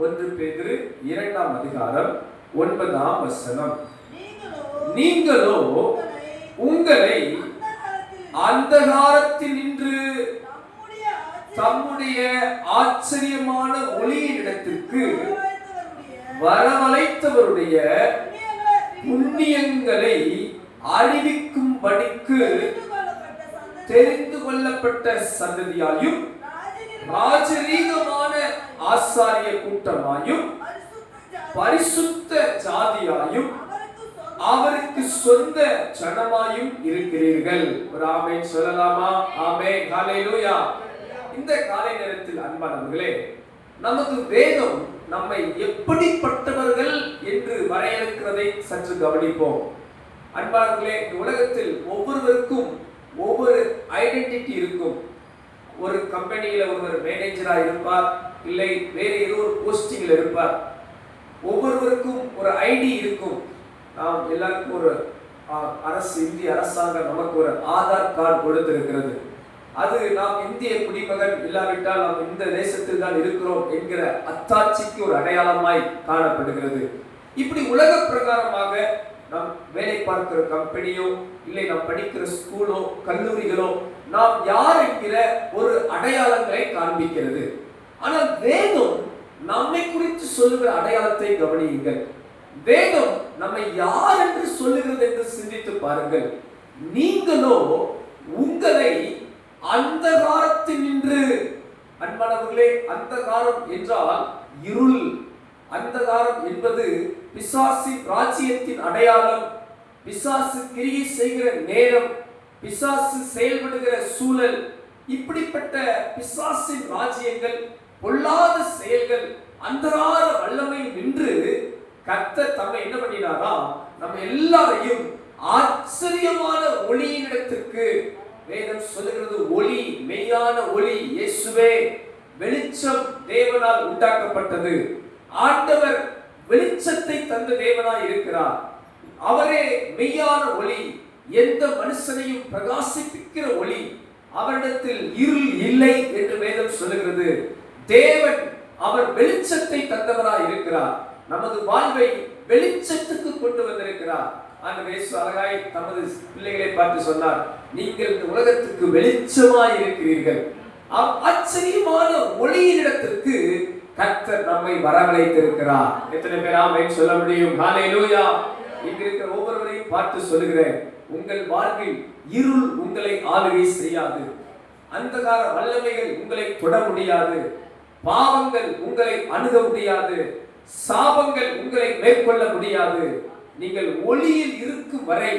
1 பேதுரு 2ஆம் அதிகாரம் 9ஆம் வசனம். நீங்களோ உங்களை அந்தகாரத்தில் நின்று தம்முடைய ஆச்சரியமான ஒளியினிடத்திற்கு வரவழைத்தவருடைய புண்ணியங்களை அறிவிக்கும்படிக்கு தெரிந்து கொள்ளப்பட்ட சந்ததியாயும் ராஜரீகமான ஆசாரிய கூட்டமாயும் பரிசுத்த ஜாதியாயும் அவருக்கு சொந்த ஜனமாயும் இருக்கிறீர்கள். ஒரு ஆமென் சொல்லலாமா? ஆமென், ஹல்லேலூயா. இந்த காலை நேரத்தில் அன்பானவர்களே, நமது வேதம் நம்மை எப்படிப்பட்டவர்கள் என்று வரையறுக்கிறதை சற்று கவனிப்போம். அன்பானவர்களே, இந்த உலகத்தில் ஒவ்வொருவருக்கும் ஒவ்வொரு ஐடென்டிட்டி இருக்கும். ஒரு கம்பெனியில ஒருவர் மேனேஜரா இருப்பார், இல்லை வேறு ஏதோ ஒரு போஸ்டிங்ல இருப்பார். ஒவ்வொருவருக்கும் ஒரு ஐடி இருக்கும். நாம் எல்லாருக்கும் ஒரு இந்திய அரசாங்கம் நமக்கு ஒரு ஆதார் கார்டு கொடுத்திருக்கிறது. அது நாம் இந்திய குடிமகன் இல்லாவிட்டால் நாம் இந்த தேசத்தில் தான் இருக்கிறோம் என்கிற அத்தாட்சிக்கு ஒரு அடையாளமாய் காணப்படுகிறது. இப்படி உலக பிரகாரமாக நாம் வேலை பார்க்கிற கம்பெனியோ இல்லை நாம் படிக்கிற ஸ்கூலோ கல்லூரிகளோ நாம் யார் என்கிற ஒரு அடையாளங்களை காண்பிக்கிறது. ஆனால் வேதம் நம்மை குறித்து சொல்லுகிற அடையாளத்தை கவனியுங்கள். வேதம் நம்மை யார் என்று சொல்லுகிறது என்று சிந்தித்து பாருங்கள். நீங்களோ உங்களை அந்தகாரத்தில் நின்று, அன்பானவர்களே, அந்தகாரம் என்றால் இருள். அந்தகாரம் என்பது பிசாசின் ராஜ்யத்தின் அடையாளம். பிசாசு கிரியை செய்கிற நேரம், பிசாசு செயல்படுகிற சூழல், இப்படிப்பட்ட பிசாசின் ராஜ்யங்கள், பொல்லாத செயல்கள், அந்தகார வல்லமை நின்று கர்த்தர் தம்மை என்ன பண்ணினாரா, நம்ம எல்லாரையும் ஆச்சரியமான ஒளியினிடத்திற்கு, வேதம் சொல்லுகிறது ஒளி, மெய்யான ஒளி இயேசுவே, வெளிச்சம் தேவனால் உண்டாக்கப்பட்டது. ஆண்டவர் வெளிச்சத்தை தந்த தேவனாய் இருக்கிறார். அவரே மெய்யான ஒளி, எந்த மனுஷனையும் பிரகாசிப்பிக்கிற ஒளி. அவரிடத்தில் இருள் இல்லை என்று வேதம் சொல்லுகிறது. தேவன் அவர் வெளிச்சத்தை தந்தவராய் இருக்கிறார். நமது வாழ்வை வெளிச்சத்துக்கு கொண்டு வந்திருக்கிறார். ஆண்டவர் இயேசு அழகாய் தமது பிள்ளைகளை பார்த்து சொன்னார், நீங்கள் இந்த உலகத்துக்கு வெளிச்சமாய் இருக்கிறீர்கள். ஆச்சரியமான ஒளியினிடத்திற்கு கர்த்தர் நம்மை வரவழைத்திருக்கிறார். எத்தனை பேர் ஆமென் சொல்ல முடியும்? ஹல்லேலூயா. இங்க இருக்கிற ஒவ்வொருவரையும் பார்த்து சொல்லுகிறேன், உங்கள் வாழ்வில் இருள் உங்களை ஆளுகை செய்யாது. அந்தகார வல்லமைகள் உங்களை தொட முடியாது. பாவங்கள் உங்களை அணுக முடியாது. சாபங்கள் உங்களை மேற்கொள்ள முடியாது. நீங்கள் ஒளியில் இருக்கும் வரை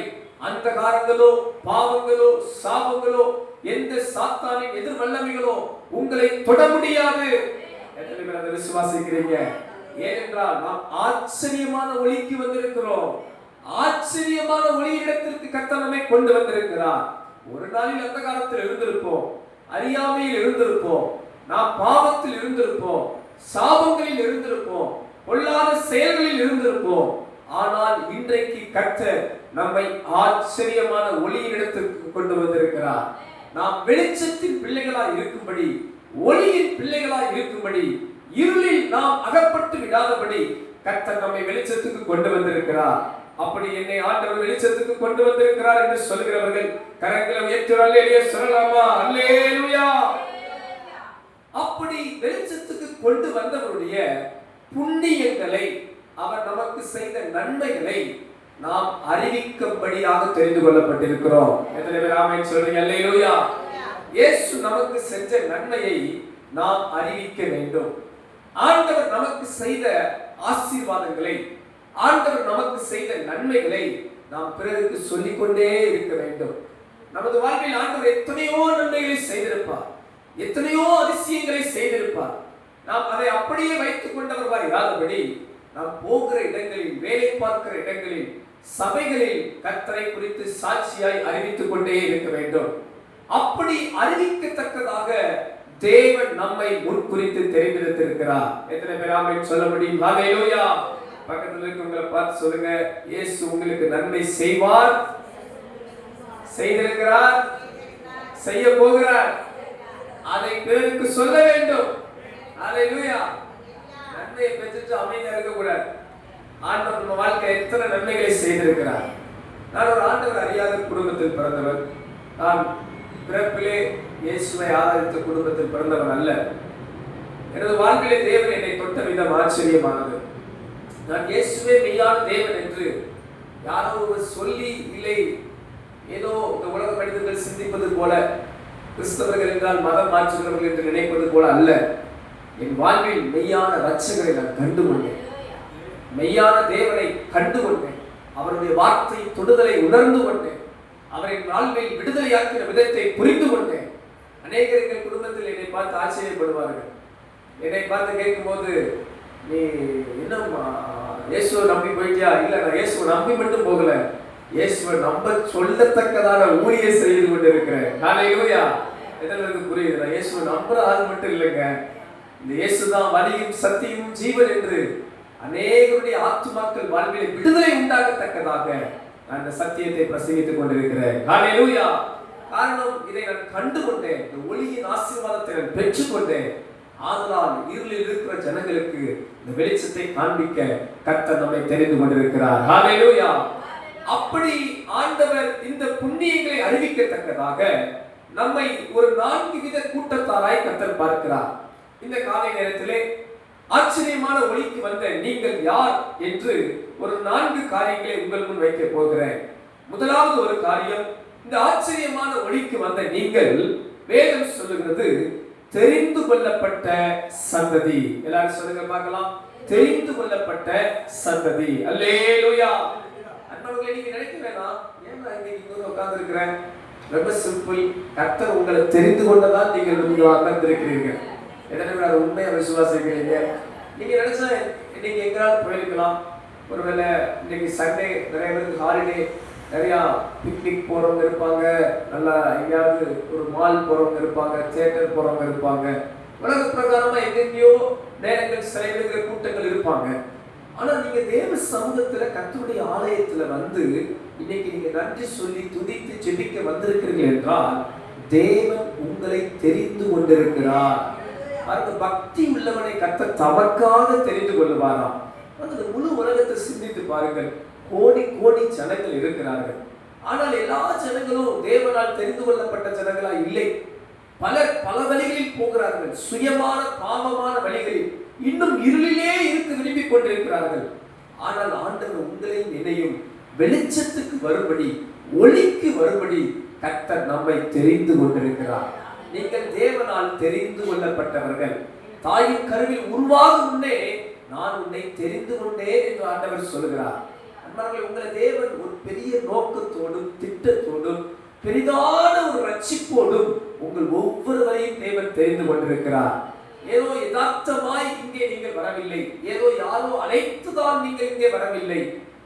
அந்தகாரங்களோ பாவங்களோ சாபங்களோ எந்த சாத்தானின் எதிர் வல்லமைகளோ உங்களை தொட முடியாது. எத்தனை பேர் அதை விசுவாசிக்கிறீங்க? ஏனென்றால் நாம் ஆச்சரியமான ஒளிக்கு வந்திருக்கிறோம். ஆச்சரியமான ஒளியிடத்திற்கு கர்த்தர் நம்மை கொண்டு வந்திருக்கிறார். ஒரு நாளில் அந்த காலத்தில் இருந்திருப்போம், அறியாமையில் இருந்திருப்போம், நாம் பாவத்தில் இருந்திருப்போம், சாபங்களில் இருந்திருப்போம், பொல்லாத செயல்களில் இருந்திருப்போம். ஆனால் இன்றைக்கு கர்த்தர் நம்மை ஆச்சரியமான ஒளியிடத்திற்கு கொண்டு வந்திருக்கிறார். நாம் வெளிச்சத்தின் பிள்ளைகளாய் இருக்கும்படி, ஒளியின் பிள்ளைகளாய் இருக்கும்படி, இருளில் நாம் அகப்பட்டு விடாதபடி கர்த்தர் நம்மை வெளிச்சத்துக்கு கொண்டு வந்திருக்கிறார். அப்படி என்னை ஆண்டவர் வெளிச்சத்துக்கு கொண்டு வந்திருக்கிறார் என்று சொல்கிறவர்கள் கரங்களை உயர்த்தி அல்லேலூயா சொல்லலாமா? அல்லேலூயா. அப்படி வெளிச்சத்துக்கு கொண்டு வந்தவருடைய புண்ணியங்களை, அவர் நமக்கு செய்த நன்மைகளை நாம் அறிவிக்கும்படியாக தெரிந்து கொள்ளப்பட்டிருக்கிறோம். எத்தனை பேர் ஆமென் சொல்றீங்க? அல்லேலூயா. இயேசு நமக்கு செஞ்ச நன்மையை நாம் அறிவிக்க வேண்டும். ஆண்டவர் நமக்கு செய்த ஆசீர்வாதங்களை, ஆண்டவர் நமக்கு செய்த நன்மைகளை நாம் பிறருக்கு சொல்லிக்கொண்டே இருக்க வேண்டும். நமது வாழ்வில் ஆண்டவர் எத்தனையோ நன்மைகளை செய்திருப்பார், எத்தனையோ அதிசயங்களை செய்திருப்பார். நாம் அதை அப்படியே வைத்துக் கொண்டவர்களாக இராதபடி நாம் போகிற இடங்களில், வேலை பார்க்கிற இடங்களில், சபைகளில் கர்த்தரை குறித்து சாட்சியாய் அறிவித்துக் கொண்டே இருக்க வேண்டும். அப்படி அறிவிக்கத்தக்கதாக தேவன் நம்மை முன்குறித்து தெரிவித்திருக்கிறார். எத்தனை பேர் ஆமென் சொல்ல முடியும்? ஹல்லேலூயா. பக்கத்துல இருக்கவங்களை பார்த்து சொல்லுங்க, இயேசு உங்களுக்கு நன்மை செய்வார், செய்திருக்கிறார், செய்ய போகிறார். அதை பிறருக்கு சொல்ல வேண்டும். ஹல்லேலூயா. நன்மையை பெற்றுட்டு அமைதியா இருக்க கூடாது. ஆண்டவர் நம்ம வாழ்க்கை எத்தனை நன்மைகளை செய்திருக்கிறார். நான் ஒரு ஆண்டவர் அறியாத குடும்பத்தில் பிறந்தவர். நான் பிறப்பிலே இயேசுவை ஆராதித்த குடும்பத்தில் பிறந்தவன் அல்ல. எனது வாழ்க்கையிலே தேவன் என்னை தொட்ட விதம் ஆச்சரியமானது. நான் இயேசுவே மெய்யான தேவன் என்று யாரோ சொல்லி இல்லை ஏதோ இந்த உலக மனிதர்கள் சிந்திப்பது போல, கிறிஸ்தவர்கள் என்றால் மதம் மாற்றுகிறவர்கள் என்று நினைப்பது போல அல்ல. என் வாழ்வில் மெய்யான இரட்சகரை நான் கண்டுகொண்டேன். மெய்யான தேவனை கண்டுகொண்டேன். அவருடைய வார்த்தை தொடுதலை உணர்ந்து கொண்டேன். அவரின் வாழ்வில் விடுதலையாக்கிற விதத்தை புரிந்து கொண்டேன். அநேகர் எங்கள் குடும்பத்தில் என்னை பார்த்து ஆச்சரியப்படுவார்கள். என்னை பார்த்து கேட்கும் போது, நீ என்னம்மா இயேசுவை நம்பி போயிட்டியா? இல்ல, நான் இயேசுவை நம்பி மட்டும் போகல, இயேசுவை நம்ப சொல்லத்தக்கதான ஊழியை செய்து கொண்டு இருக்கிறேன். ஹல்லேலூயா. எதற்கு புரியுது? நான் இயேசுவை நம்புற ஆள் மட்டும் இல்லைங்க, இந்த இயேசுதான் வழியும் சத்தியமும் ஜீவன் என்று அநேகருடைய ஆத்துமாக்கள் வாழ்வில் விடுதலை உண்டாகத்தக்கதாக நான் இந்த சத்தியத்தை பிரசங்கித்துக் கொண்டிருக்கிறேன். ஹல்லேலூயா. காரணம், இதை நான் கண்டுகொண்டேன். இந்த ஒளியின் ஆசீர்வாதத்தை நான் பெற்றுக்கொண்டேன். ஆதலால் இருளில் இருக்கிற ஜனங்களுக்கு இந்த வெளிச்சத்தை காண்பிக்க கர்த்தர் நம்மை தெரிந்து கொண்டிருக்கிறார். ஹல்லேலூயா. அப்படி ஆண்டவர் இந்த புண்ணியங்களை அறிவிக்கத்தக்கதாக நம்மை ஒரு 4 வித கூட்டத்தாராய் கர்த்தர் பார்க்கிறார். இந்த காலை நேரத்திலே ஆச்சரியமான ஒளிக்கு வந்த நீங்கள் யார் என்று ஒரு 4 காரியங்களை உங்கள் முன் வைக்க போகிறேன். முதலாவது ஒரு காரியம், இந்த ஆச்சரியமான ஒளிக்கு வந்த நீங்கள், வேதம் சொல்லுகிறது தெரிந்து கொள்ளப்பட்ட சந்ததி. எல்லாரும் சொல்லுங்க பார்க்கலாம். தெரிந்து கொள்ளப்பட்ட சந்ததி. அல்லேலூயா. அன்பானவர்களே, நீங்க நினைக்க வேணாம், ஏன் நான் இங்க உட்கார்ந்து இருக்கிறேன். ரொம்ப சிம்பிள். கர்த்தர் உங்களை தெரிந்து கொண்டதால் நீங்கள் இங்க உட்கார்ந்திருக்கிறீர்கள். எத்தனை பேர் அதை உண்மையை விசுவாசிக்கிறீங்க? நீங்க நினைச்சா இன்னைக்கு எங்கேயாவது போயிருக்கலாம். ஒருவேளை இன்னைக்கு சண்டே, நிறைய பேருக்கு ஹாலிடே, நிறையா பிக்னிக் போறவங்க இருப்பாங்க, நல்லா எங்கேயாவது ஒரு மால் போறவங்க இருப்பாங்க, தியேட்டர் போறவங்க இருப்பாங்க, உலக பிரகாரமா எங்கெங்கயோ நேரங்கள் செலவிடுகிற கூட்டங்கள் இருப்பாங்க. ஆனா நீங்க தேவ சமூகத்துல கர்த்தருடைய ஆலயத்துல வந்து இன்னைக்கு நீங்க நன்றி சொல்லி துதித்து ஜெபிக்க வந்திருக்கிறீர்கள் என்றால் தேவன் உங்களை தெரிந்து கொண்டிருக்கிறார். அந்த பக்தி உள்ளவனை கர்த்தர் தமக்காக தெரிந்து கொள்வாராம். அந்த முழு உலகத்தை சிந்தித்து பாருங்கள். கோடி கோடி ஜனங்கள் இருக்கிறார்கள். ஆனால் எல்லா ஜனங்களும் தேவனால் தெரிந்து கொள்ளப்பட்ட ஜனங்களா இல்லை. பலர் பல வழிகளில் போகிறார்கள். சுயமான பாவமான வழிகளில் இன்னும் இருளிலே இருக்க விரும்பிக் கொண்டிருக்கிறார்கள். ஆனால் ஆண்டவர் உங்களையும் என்னையும் வெளிச்சத்துக்கு வரும்படி, ஒளிக்கு வரும்படி கர்த்தர் நம்மை தெரிந்து கொண்டிருக்கிறார். நீங்கள் தேவனால் தெரிந்து கொள்ளப்பட்டவர்கள். தாயின் கருவில் உருவாகும் முன்னே நான் உன்னை தெரிந்து கொண்டேன் என்று ஆண்டவர் சொல்கிறார். அன்பார்களே, உங்களை தேவன் ஒரு பெரிய நோக்கத்தோடும் திட்டத்தோடும் பெரிதான ஒரு ரட்சிப்போடும் உங்கள் ஒவ்வொருவரையும் தேவன் தெரிந்து கொண்டிருக்கிறார். ஏதோ யதார்த்தமாய் இங்கே நீங்கள் வரவில்லை. ஏதோ யாரோ அழைத்துதான் நீங்கள் இங்கே வரவில்லை.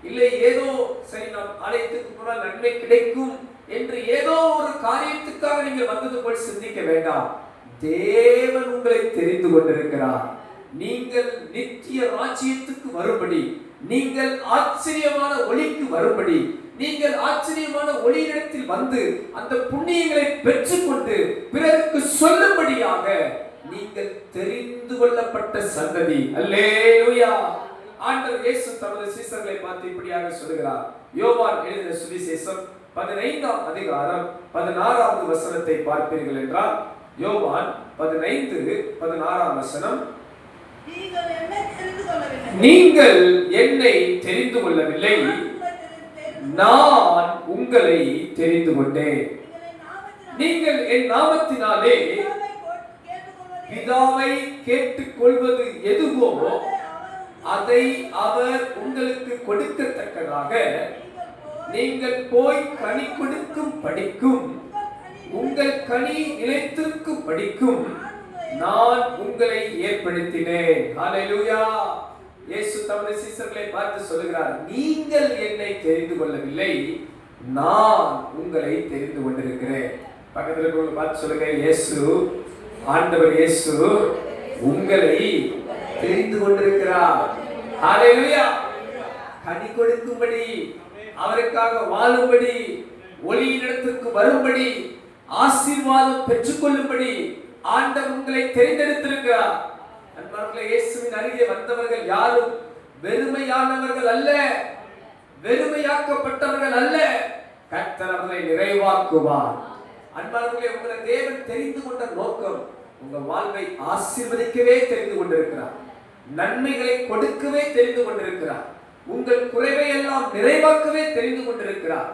இல்லை ஏதோ சரி நாம் அழைத்துக்கு போனால் நன்மை கிடைக்கும் என்று ஏதோ ஒரு காரியத்துக்காக நீங்கள் வந்தது போல் சிந்திக்க வேண்டாம். தேவன் உங்களை தெரிந்து கொண்டிருக்கிறார். நீங்கள் நித்திய ராஜ்யத்துக்கு வரும்படி, நீங்கள் ஆச்சரியமான ஒளிக்கு வரும்படி, நீங்கள் ஆச்சரியமான ஒளியிடத்தில் வந்து அந்த புண்ணியங்களை பெற்றுக்கொண்டு பிறருக்கு சொல்லும்படியாக நீங்கள் தெரிந்து கொள்ளப்பட்ட சந்ததி. அல்லேலூயா. ஆண்டவர் இயேசு தமது சீசர்களை பார்த்து இப்படியாக சொல்கிறார். யோவான் எழுதின சுவிசேஷம் 15ஆம் அதிகாரம் 16வது வசனத்தை பார்ப்பீர்கள் என்றால், யோவான் 15:16 வசனம், நீங்கள் என்னை தெரிந்து கொள்ளவில்லை, நான் உங்களை தெரிந்து கொண்டேன். நீங்கள் என் நாமத்தினாலே பிதாவை கேட்டுக் கொள்வது எதுவோ அதை அவர் உங்களுக்கு கொடுக்கத்தக்கதாக நீங்கள் போய் கனி கொடுக்கும் படிக்கும், உங்கள் கனி நிலைத்திருக்கும் படிக்கும் நான் உங்களை ஏற்படுத்தினேன். ஹல்லேலூயா. இயேசு தமது சீசர்களை பார்த்து சொல்கிறார், நீங்கள் என்னை தெரிந்து கொள்ளவில்லை, நான் உங்களை தெரிந்து கொண்டிருக்கிறேன். பக்கத்தில் இருக்கிறவங்க பார்த்து சொல்லுங்க, இயேசு, ஆண்டவர் இயேசு உங்களை தெரிந்து கொண்டிருக்கிறார். ஹல்லேலூயா. கனி கொடுக்கும்படி, அவருக்காக வாழும்படி, ஒளியினிடத்திற்கு வரும்படி, ஆசீர்வாதம் பெற்றுக்கொள்ளும்படி ஆண்டவர் உங்களை தெரிந்தெடுத்திருக்கிறார். அன்பார்ந்தவர்களே, இயேசுவின் அருகே வந்தவர்கள் யாரும் வெறுமையானவர்கள் அல்ல, வெறுமையாக்கப்பட்டவர்கள் அல்ல. கர்த்தர் அவர்களை நிறைவாக்குவார். அன்பார்ந்தவர்களே, உங்களை தேவன் தெரிந்து கொண்ட நோக்கம் உங்க வாழ்வை ஆசீர்வதிக்கவே தெரிந்து கொண்டிருக்கிறார். நன்மைகளை கொடுக்கவே தெரிந்து கொண்டிருக்கிறார். உங்கள் குறைவை எல்லாம் நிறைவாக்கவே தெரிந்து கொண்டிருக்கிறார்.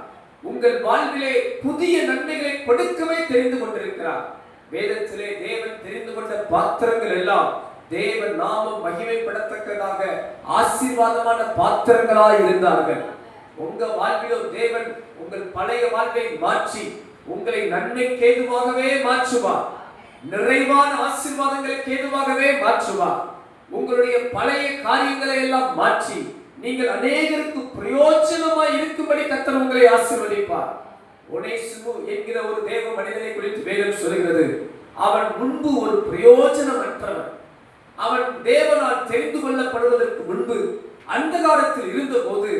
உங்கள் வாழ்விலே புதிய நன்மைகளை கொடுக்கவே தெரிந்து கொண்டிருக்கிறார். வேதத்திலே தேவன் தெரிந்து கொண்ட பாத்திரங்கள் எல்லாம் தேவன் நாமம் மகிமைப்படத்தக்கதாக ஆசீர்வாதமான பாத்திரங்களாய் இருந்தார்கள். உங்க வாழ்விலோ தேவன் உங்கள் பழைய வாழ்வை மாற்றி உங்களை நன்மைக்கு ஏதுவாகவே மாற்றுவார். நிறைவான ஆசீர்வாதங்களுக்கு ஏதுவாகவே மாற்றுவார். உங்களுடைய பழைய காரியங்களை எல்லாம் மாற்றி நீங்கள் அநேகருக்கு பிரயோஜனமாய் இருக்கும்படி கர்த்தர் உங்களை ஆசீர்வதிப்பார். ஒனேசிமு என்கிற ஒரு தேவ மனிதனை குறித்து வேதம் சொல்கிறது. அவன் முன்பு ஒரு பிரயோஜனமற்றவன். அவன் தேவனால் தெரிந்து கொள்ளப்படுவதற்கு முன்பு அந்த காலத்தில் இருந்தபோது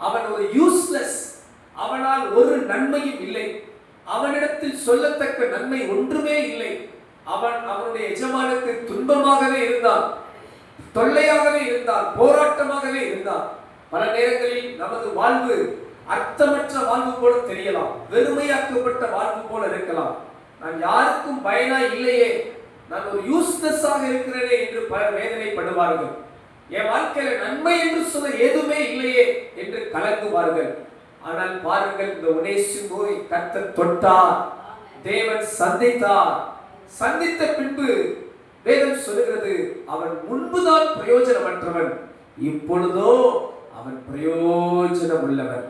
அவன் ஒரு யூஸ்லெஸ். அவனால் ஒரு நன்மையும் இல்லை. அவனிடத்தில் சொல்லத்தக்க நன்மை ஒன்றுமே இல்லை. அவன் அவனுடைய எஜமானுக்கு துன்பமாகவே இருந்தான், தொல்லையாகவே இருந்தான், போராட்டமாகவே இருந்தான். பல நேரங்களில் நமது வாழ்வு அர்த்தமற்ற வாழ்வு போல தெரியலாம், வெறுமையாக்கப்பட்ட வாழ்வு போல இருக்கலாம். நான் யாருக்கும் பயனாய் இல்லையே, நான் ஒரு யூஸ்லெஸ்ஸாக இருக்கிறேனே என்று பல வேதனைப்படுவார்கள். என் வாழ்க்கையில நன்மை என்று சொல்ல எதுவுமே இல்லையே என்று கலங்குவார்கள். ஆனால் பாருங்கள், இந்த ஒனேசிமுவை கர்த்தர் தொட்டார், தேவன் சந்தித்தார். சந்தித்த பின்பு வேதம் சொல்லுகிறது, அவன் முன்புதான் பிரயோஜனமற்றவன், இப்பொழுதோ அவன் பிரயோஜனம் உள்ளவன்.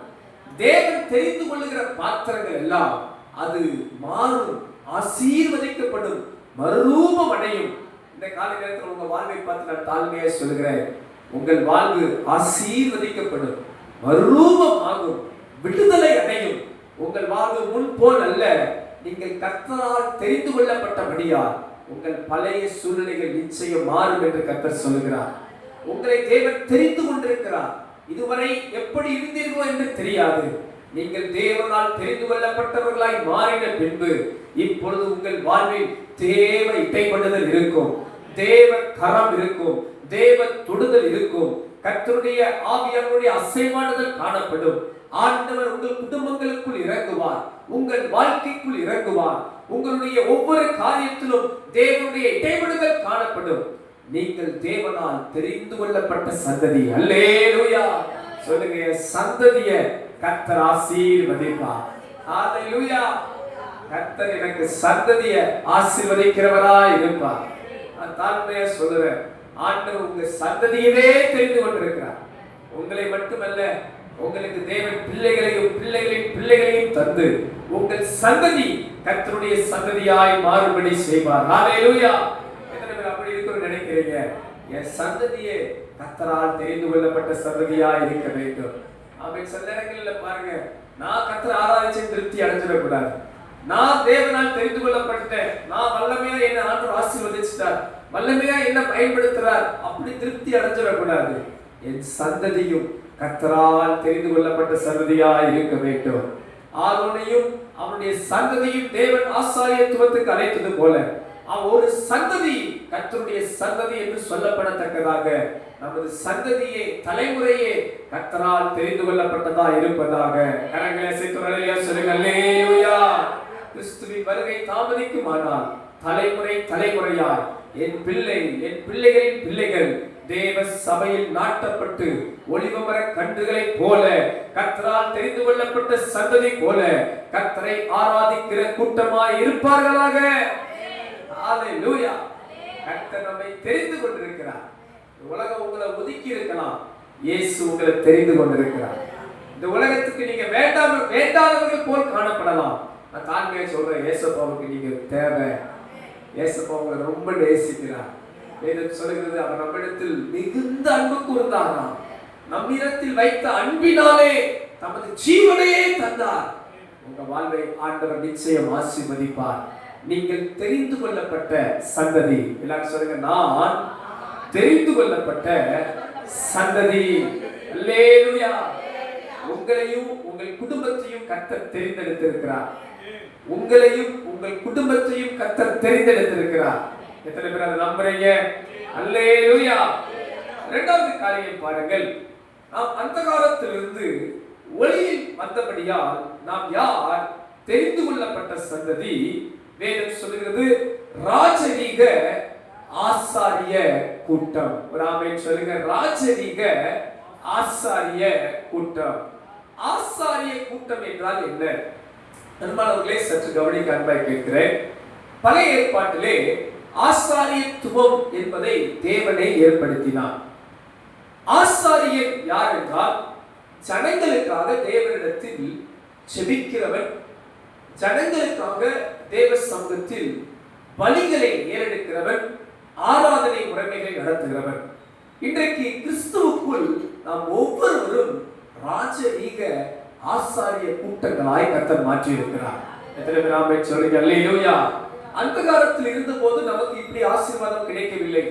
தேவன் தெரிந்து கொள்ளுகிற பாத்திரங்கள் எல்லாம் அது மாறும், ஆசீர்வதிக்கப்படும், மறுரூபம் அடையும். இந்த கால நேரத்தில் உங்க வாழ்வை பார்த்து நான் தாழ்மையா சொல்லுகிறேன், உங்கள் வாழ்வு ஆசீர்வதிக்கப்படும், மறுரூபம் ஆகும், விடுதலை அடையும். உங்கள் வாழ்வு முன் போல் அல்ல. நீங்கள் கர்த்தரால் தெரிந்து கொள்ளப்பட்டபடியால் உங்கள் பழைய சூழ்நிலைகள் நிச்சயம் மாறும் என்று கர்த்தர் சொல்லுகிறார். உங்களை தேவன் தெரிந்து கொண்டிருக்கிறார். இதுவரை எப்படி இருந்தீர்களோ என்று தெரியாது. நீங்கள் தேவனால் தெரிந்து கொள்ளப்பட்டவர்களாய் மாறின பின்பு இப்பொழுது உங்கள் வாழ்வில் தேவ இடைப்படுதல் இருக்கும், தேவ கரம் இருக்கும், தேவ தொடுதல் இருக்கும், கர்த்தருடைய ஆவியானவருடைய அசைவாடுதல் காணப்படும். ஆண்டவர் உங்கள் குடும்பங்களுக்குள் இறங்குவார், உங்கள் வாழ்க்கைக்குள் இறங்குவார். உங்களுடைய ஒவ்வொரு காரியத்திலும் தேவனுடைய இடைவெளிகள் காணப்படும். நீங்கள் தேவனால் தெரிந்து கொள்ளப்பட்ட சந்ததி. அல்லேலூயா சொல்லுங்க, சந்ததியை கர்த்தர் ஆசீர்வதிப்பார். ஹalleluya. கர்த்தர் எனக்கு சந்ததியை ஆசீர்வதிக்கிறவராய் இருப்பார். நான் தாழ்மையா சொல்றேன், ஆண்டவர் உங்க சந்ததியவே தெரிந்து கொண்டிருக்கிறார். உங்களை மட்டுமல்ல, உங்களுக்கு தேவன் பிள்ளைகளையும் பிள்ளைகளின் பிள்ளைகளையும் தந்து உங்கள் சந்ததி கர்த்தருடைய சந்ததியாய் மாறுபடி செய்வார். ஹalleluya. எத்தனை பேர் அப்படி இருக்குன்னு நினைக்கிறீங்க? என் சந்ததியே கர்த்தரால் தெரிந்து கொள்ளப்பட்ட சந்ததியாய் இருக்க வேண்டும். ஆமென். சில நேரங்களில் பாருங்க, நான் கர்த்தரை ஆராதிச்சு திருப்தி அடைஞ்சிடக்கூடாது. நான் தேவனால் தெரிந்து கொள்ளப்பட்டேன், நான் வல்லமையா என்ன ஆண்டவர் ஆசீர்வதிச்சிட்டார், வல்லமையா என்ன பயன்படுத்துறார், அப்படி திருப்தி அடைஞ்சிடக்கூடாது. என் சந்ததியும் கர்த்தரால் தெரிந்து கொள்ளப்பட்ட சந்ததியாய் இருக்க வேண்டும். ஆரோனையும் அவனுடைய சந்ததியும் தேவன் ஆசாரியத்துவத்துக்கு அழைத்தது போல ஒரு சந்ததி கர்த்தருடைய சந்ததி என்று சொல்லப்படத்தக்கதாக நமது சந்ததியே தலைமுறையே கர்த்தரால் தெரிந்து கொள்ளப்பட்டதா இருப்பதாக. கரங்களை அசைத்து அல்லேலூயா சொல்லுங்க. அல்லேலூயா. கிறிஸ்துவின் வருகை தாமதிக்குமானால் தலைமுறை தலைமுறையாய் என் பிள்ளை, என் பிள்ளைகளின் பிள்ளைகள் தேவ சபையில் நாட்டப்பட்டு ஒளிவமர கன்றுகளை போல கர்த்தரால் தெரிந்து கொள்ளப்பட்ட சந்ததி போல கர்த்தரை ஆராதிக்கிற கூட்டமாய் இருப்பார்களாக. ஹalleluya. கர்த்தர் நம்மை தெரிந்து கொண்டிருக்கிறார். உலகம் உங்களை ஒதுக்கி இருக்கலாம், இயேசு உங்களை தெரிந்து கொண்டிருக்கிறார். இந்த உலகத்துக்கு நீங்க வேண்டாதவர்கள் போல் காணப்படலாம். நான் தாழ்மையா சொல்றேன், இயேசுவுக்கு நீங்க தேவை. இயேசுப்பா உங்களை ரொம்ப நேசிக்கிறார். வேதம் சொல்கிறது, அவர் நம்மிடத்தில் மிகுந்த அன்பு கூர்ந்தாராம், நம்மிடத்தில் வைத்த அன்பினாலே தமது ஜீவனையே தந்தார். உங்க வாழ்வை ஆண்டவர் நிச்சயம் ஆசீர்வதிப்பார். நீங்கள் தெரிந்து கொள்ளப்பட்ட சந்ததி. எல்லாரும் சொல்லுங்க, நான் தெரிந்து கொள்ளப்பட்ட சந்ததி. அல்லேலூயா. உங்களையும் உங்கள் குடும்பத்தையும் கர்த்தர் தெரிந்தெடுத்திருக்கிறார். உங்களையும் உங்கள் குடும்பத்தையும் கர்த்தர் தெரிந்தெடுத்திருக்கிறார். எத்தனை பேர் அதை நம்புறீங்க? அல்லேலூயா. இரண்டாவது காரியம் பாருங்கள், நாம் அந்த காலத்திலிருந்து ஒளியில் வந்தபடியால் நாம் யார்? தெரிந்து கொள்ளப்பட்ட சந்ததி. வேதம் சொல்லுகிறது ராஜரீக ஆசாரிய கூட்டம். ஒரு ஆமென் சொல்லுங்க. ராஜரீக ஆசாரிய கூட்டம். ஆசாரிய கூட்டம் என்றால் என்ன? அன்பானவர்களே, சற்று கவனிக்க அன்பாய் கேட்கிறேன். பழைய ஏற்பாட்டிலே ஆசாரியத்துவம் என்பதை தேவனே ஏற்படுத்தினார். ஆசாரியன் யார் என்றால் ஜனங்களுக்காக தேவனிடத்தில் செபிக்கிறவன், ஜனங்களுக்காக தேவ சமூகத்தில் பலிகளை ஏறெடுக்கிறவன், ஆராதனை முறைமைகளை நடத்துகிறவன். இன்றைக்கு கிறிஸ்துவுக்குள் நாம் ஒவ்வொருவரும் ராஜரீக ஆசாரிய கூட்டங்களாய் கர்த்தர் மாற்றி இருக்கிறார். எத்தனை பேர் ஆமென் சொல்லுங்க? அல்லேலூயா. அந்த காலத்தில் இருந்தபோது நமக்கு இப்படி ஆசீர்வாதம் கிடைக்கவில்லை.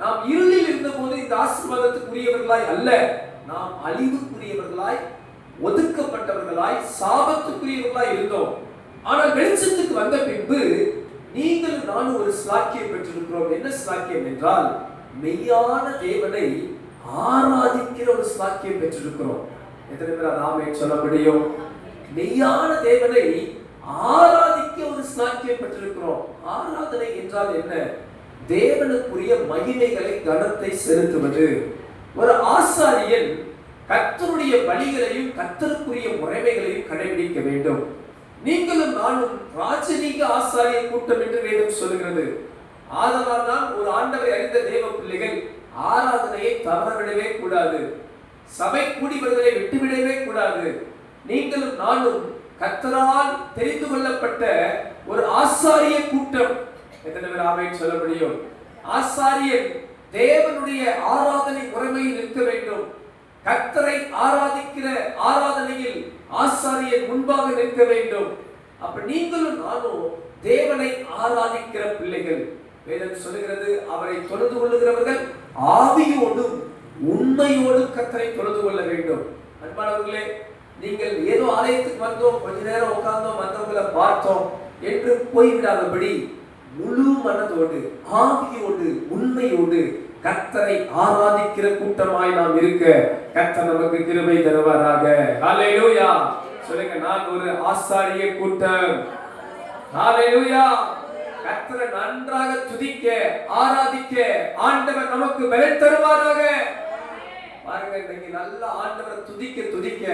நாம் இருளில் இருந்தபோது இந்த ஆசீர்வாதத்துக்குரியவர்களாய் அல்ல, நாம் அழிவுக்குரியவர்களாய், ஒதுக்கப்பட்டவர்களாய், சாபத்துக்குரியவர்களாய் இருந்தோம். ஆனால் வெளிச்சத்துக்கு வந்த பின்பு நீங்கள் நானும் ஒரு ஸ்லாக்கியம் பெற்றிருக்கிறோம். என்ன ஸ்லாக்கியம் என்றால் மெய்யான தேவனை ஆராதிக்கிற ஒரு ஸ்லாக்கியம் பெற்றிருக்கிறோம். எத்தனை பேர் ஆமென் சொல்ல முடியும்? மெய்யான தேவனை ஆராதிக்க ஒரு ஸ்லாக்கியம் பெற்றிருக்கிறோம். ஆராதனை என்றால் என்ன? தேவனுக்குரிய மகிமைகளை, கனத்தை செலுத்துவது. ஒரு ஆசாரியன் கர்த்தருடைய பலிகளையும் கர்த்தருக்குரிய முறைமைகளையும் கடைபிடிக்க வேண்டும். நீங்களும் நானும் ராஜரீக ஆசாரிய கூட்டம் என்று வேதம் சொல்லுகிறது. ஆதலால் தான் ஒரு ஆண்டவரை அறிந்த தேவ பிள்ளைகள் ஆராதனையை தவறவிடவே கூடாது, சபை கூடி வருவதை விட்டுவிடவே கூடாது. நீங்களும் நானும் கர்த்தரால் தெரிந்து கொள்ளப்பட்ட ஒரு ஆசாரிய கூட்டம். எத்தனை பேர் ஆமென் சொல்ல முடியும்? ஆசாரியன் தேவனுடைய ஆராதனை முறைமையில் நிற்க வேண்டும். கர்த்தரை ஆராதிக்கிற ஆராதனையில் ஆசாரியன் முன்பாக நிற்க வேண்டும். அப்ப நீங்களும் நானும் தேவனை ஆராதிக்கிற பிள்ளைகள். வேதம் சொல்லுகிறது அவரை தொழுது கொள்ளுகிறவர்கள் ஆவியோடும் உண்மையோடும் கர்த்தரை தொழுது கொள்ள வேண்டும். அன்பானவர்களே, நீங்கள் ஏதோ ஆலயத்துக்கு வந்தோம், கொஞ்ச நேரம் உட்கார்ந்தோம், மற்றவங்களை பார்த்தோம் என்று போய்விடாதபடி முழு மனதோடு, ஆவியோடு, உண்மையோடு கர்த்தரை ஆராதிக்கிற கூட்டமாய் நாம் இருக்க கர்த்தர் நமக்கு கிருபை தருவாராக. ஹல்லேலூயா. சொல்லுங்க, நான் ஒரு ஆசாரிய கூட்டம். ஹல்லேலூயா. கர்த்தரை நன்றாக துதிக்க, ஆராதிக்க ஆண்டவர் நமக்கு பலன் தருவாராக. பாருங்க, இன்னைக்கு நல்ல ஆண்டவரை துதிக்க துதிக்க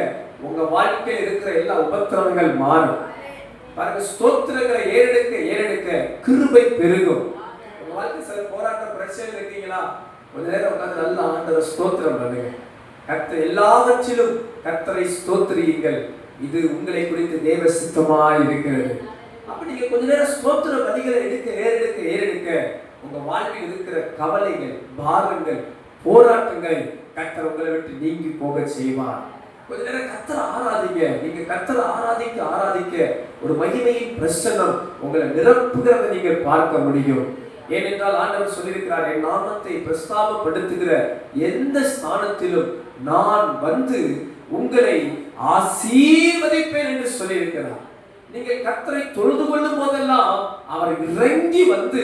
உங்க வாழ்க்கையில் இருக்கிற எல்லா உபத்திரவங்கள் மாறும். பாருங்க, ஸ்தோத்திரங்களை ஏறெடுக்க ஏறெடுக்க கிருபை பெருகும். உங்க வாழ்க்கை சில போராட்ட பிரச்சனை இருக்கீங்களா? கொஞ்ச நேரம் உட்கார்ந்து நல்ல ஆண்டவரை ஸ்தோத்திரம் பண்ணுங்க. கர்த்தர் எல்லாவற்றிலும் கர்த்தரை ஸ்தோத்திரியுங்கள், இது உங்களை குறித்து தேவ சித்தமாய் இருக்கிறது. அப்ப நீங்க கொஞ்ச நேரம் ஸ்தோத்திர பலிகளை எடுக்க ஏறெடுக்க ஏறெடுக்க உங்க வாழ்க்கையில் இருக்கிற கவலைகள், பாரங்கள், போராட்டங்கள் கர்த்தர் உங்களை விட்டு நீங்கி போக செய்வார். கொஞ்ச நேரம் கர்த்தரை ஆராதிங்க. நீங்க கர்த்தரை ஆராதிக்க ஆராதிக்க ஒரு மகிமையின் பிரசன்னம் உங்களை நிரப்புகிறதை நீங்க பார்க்க முடியும். ஏனென்றால் ஆண்டவர் சொல்லியிருக்கிறார், என் நாமத்தை பிரஸ்தாபப்படுத்துகிற எந்த ஸ்தானத்திலும் நான் வந்து உங்களை ஆசீர்வதிப்பேன் என்று சொல்லியிருக்கிறார். நீங்கள் கர்த்தரை தொழுது கொள்ளும் போதெல்லாம் அவர் இறங்கி வந்து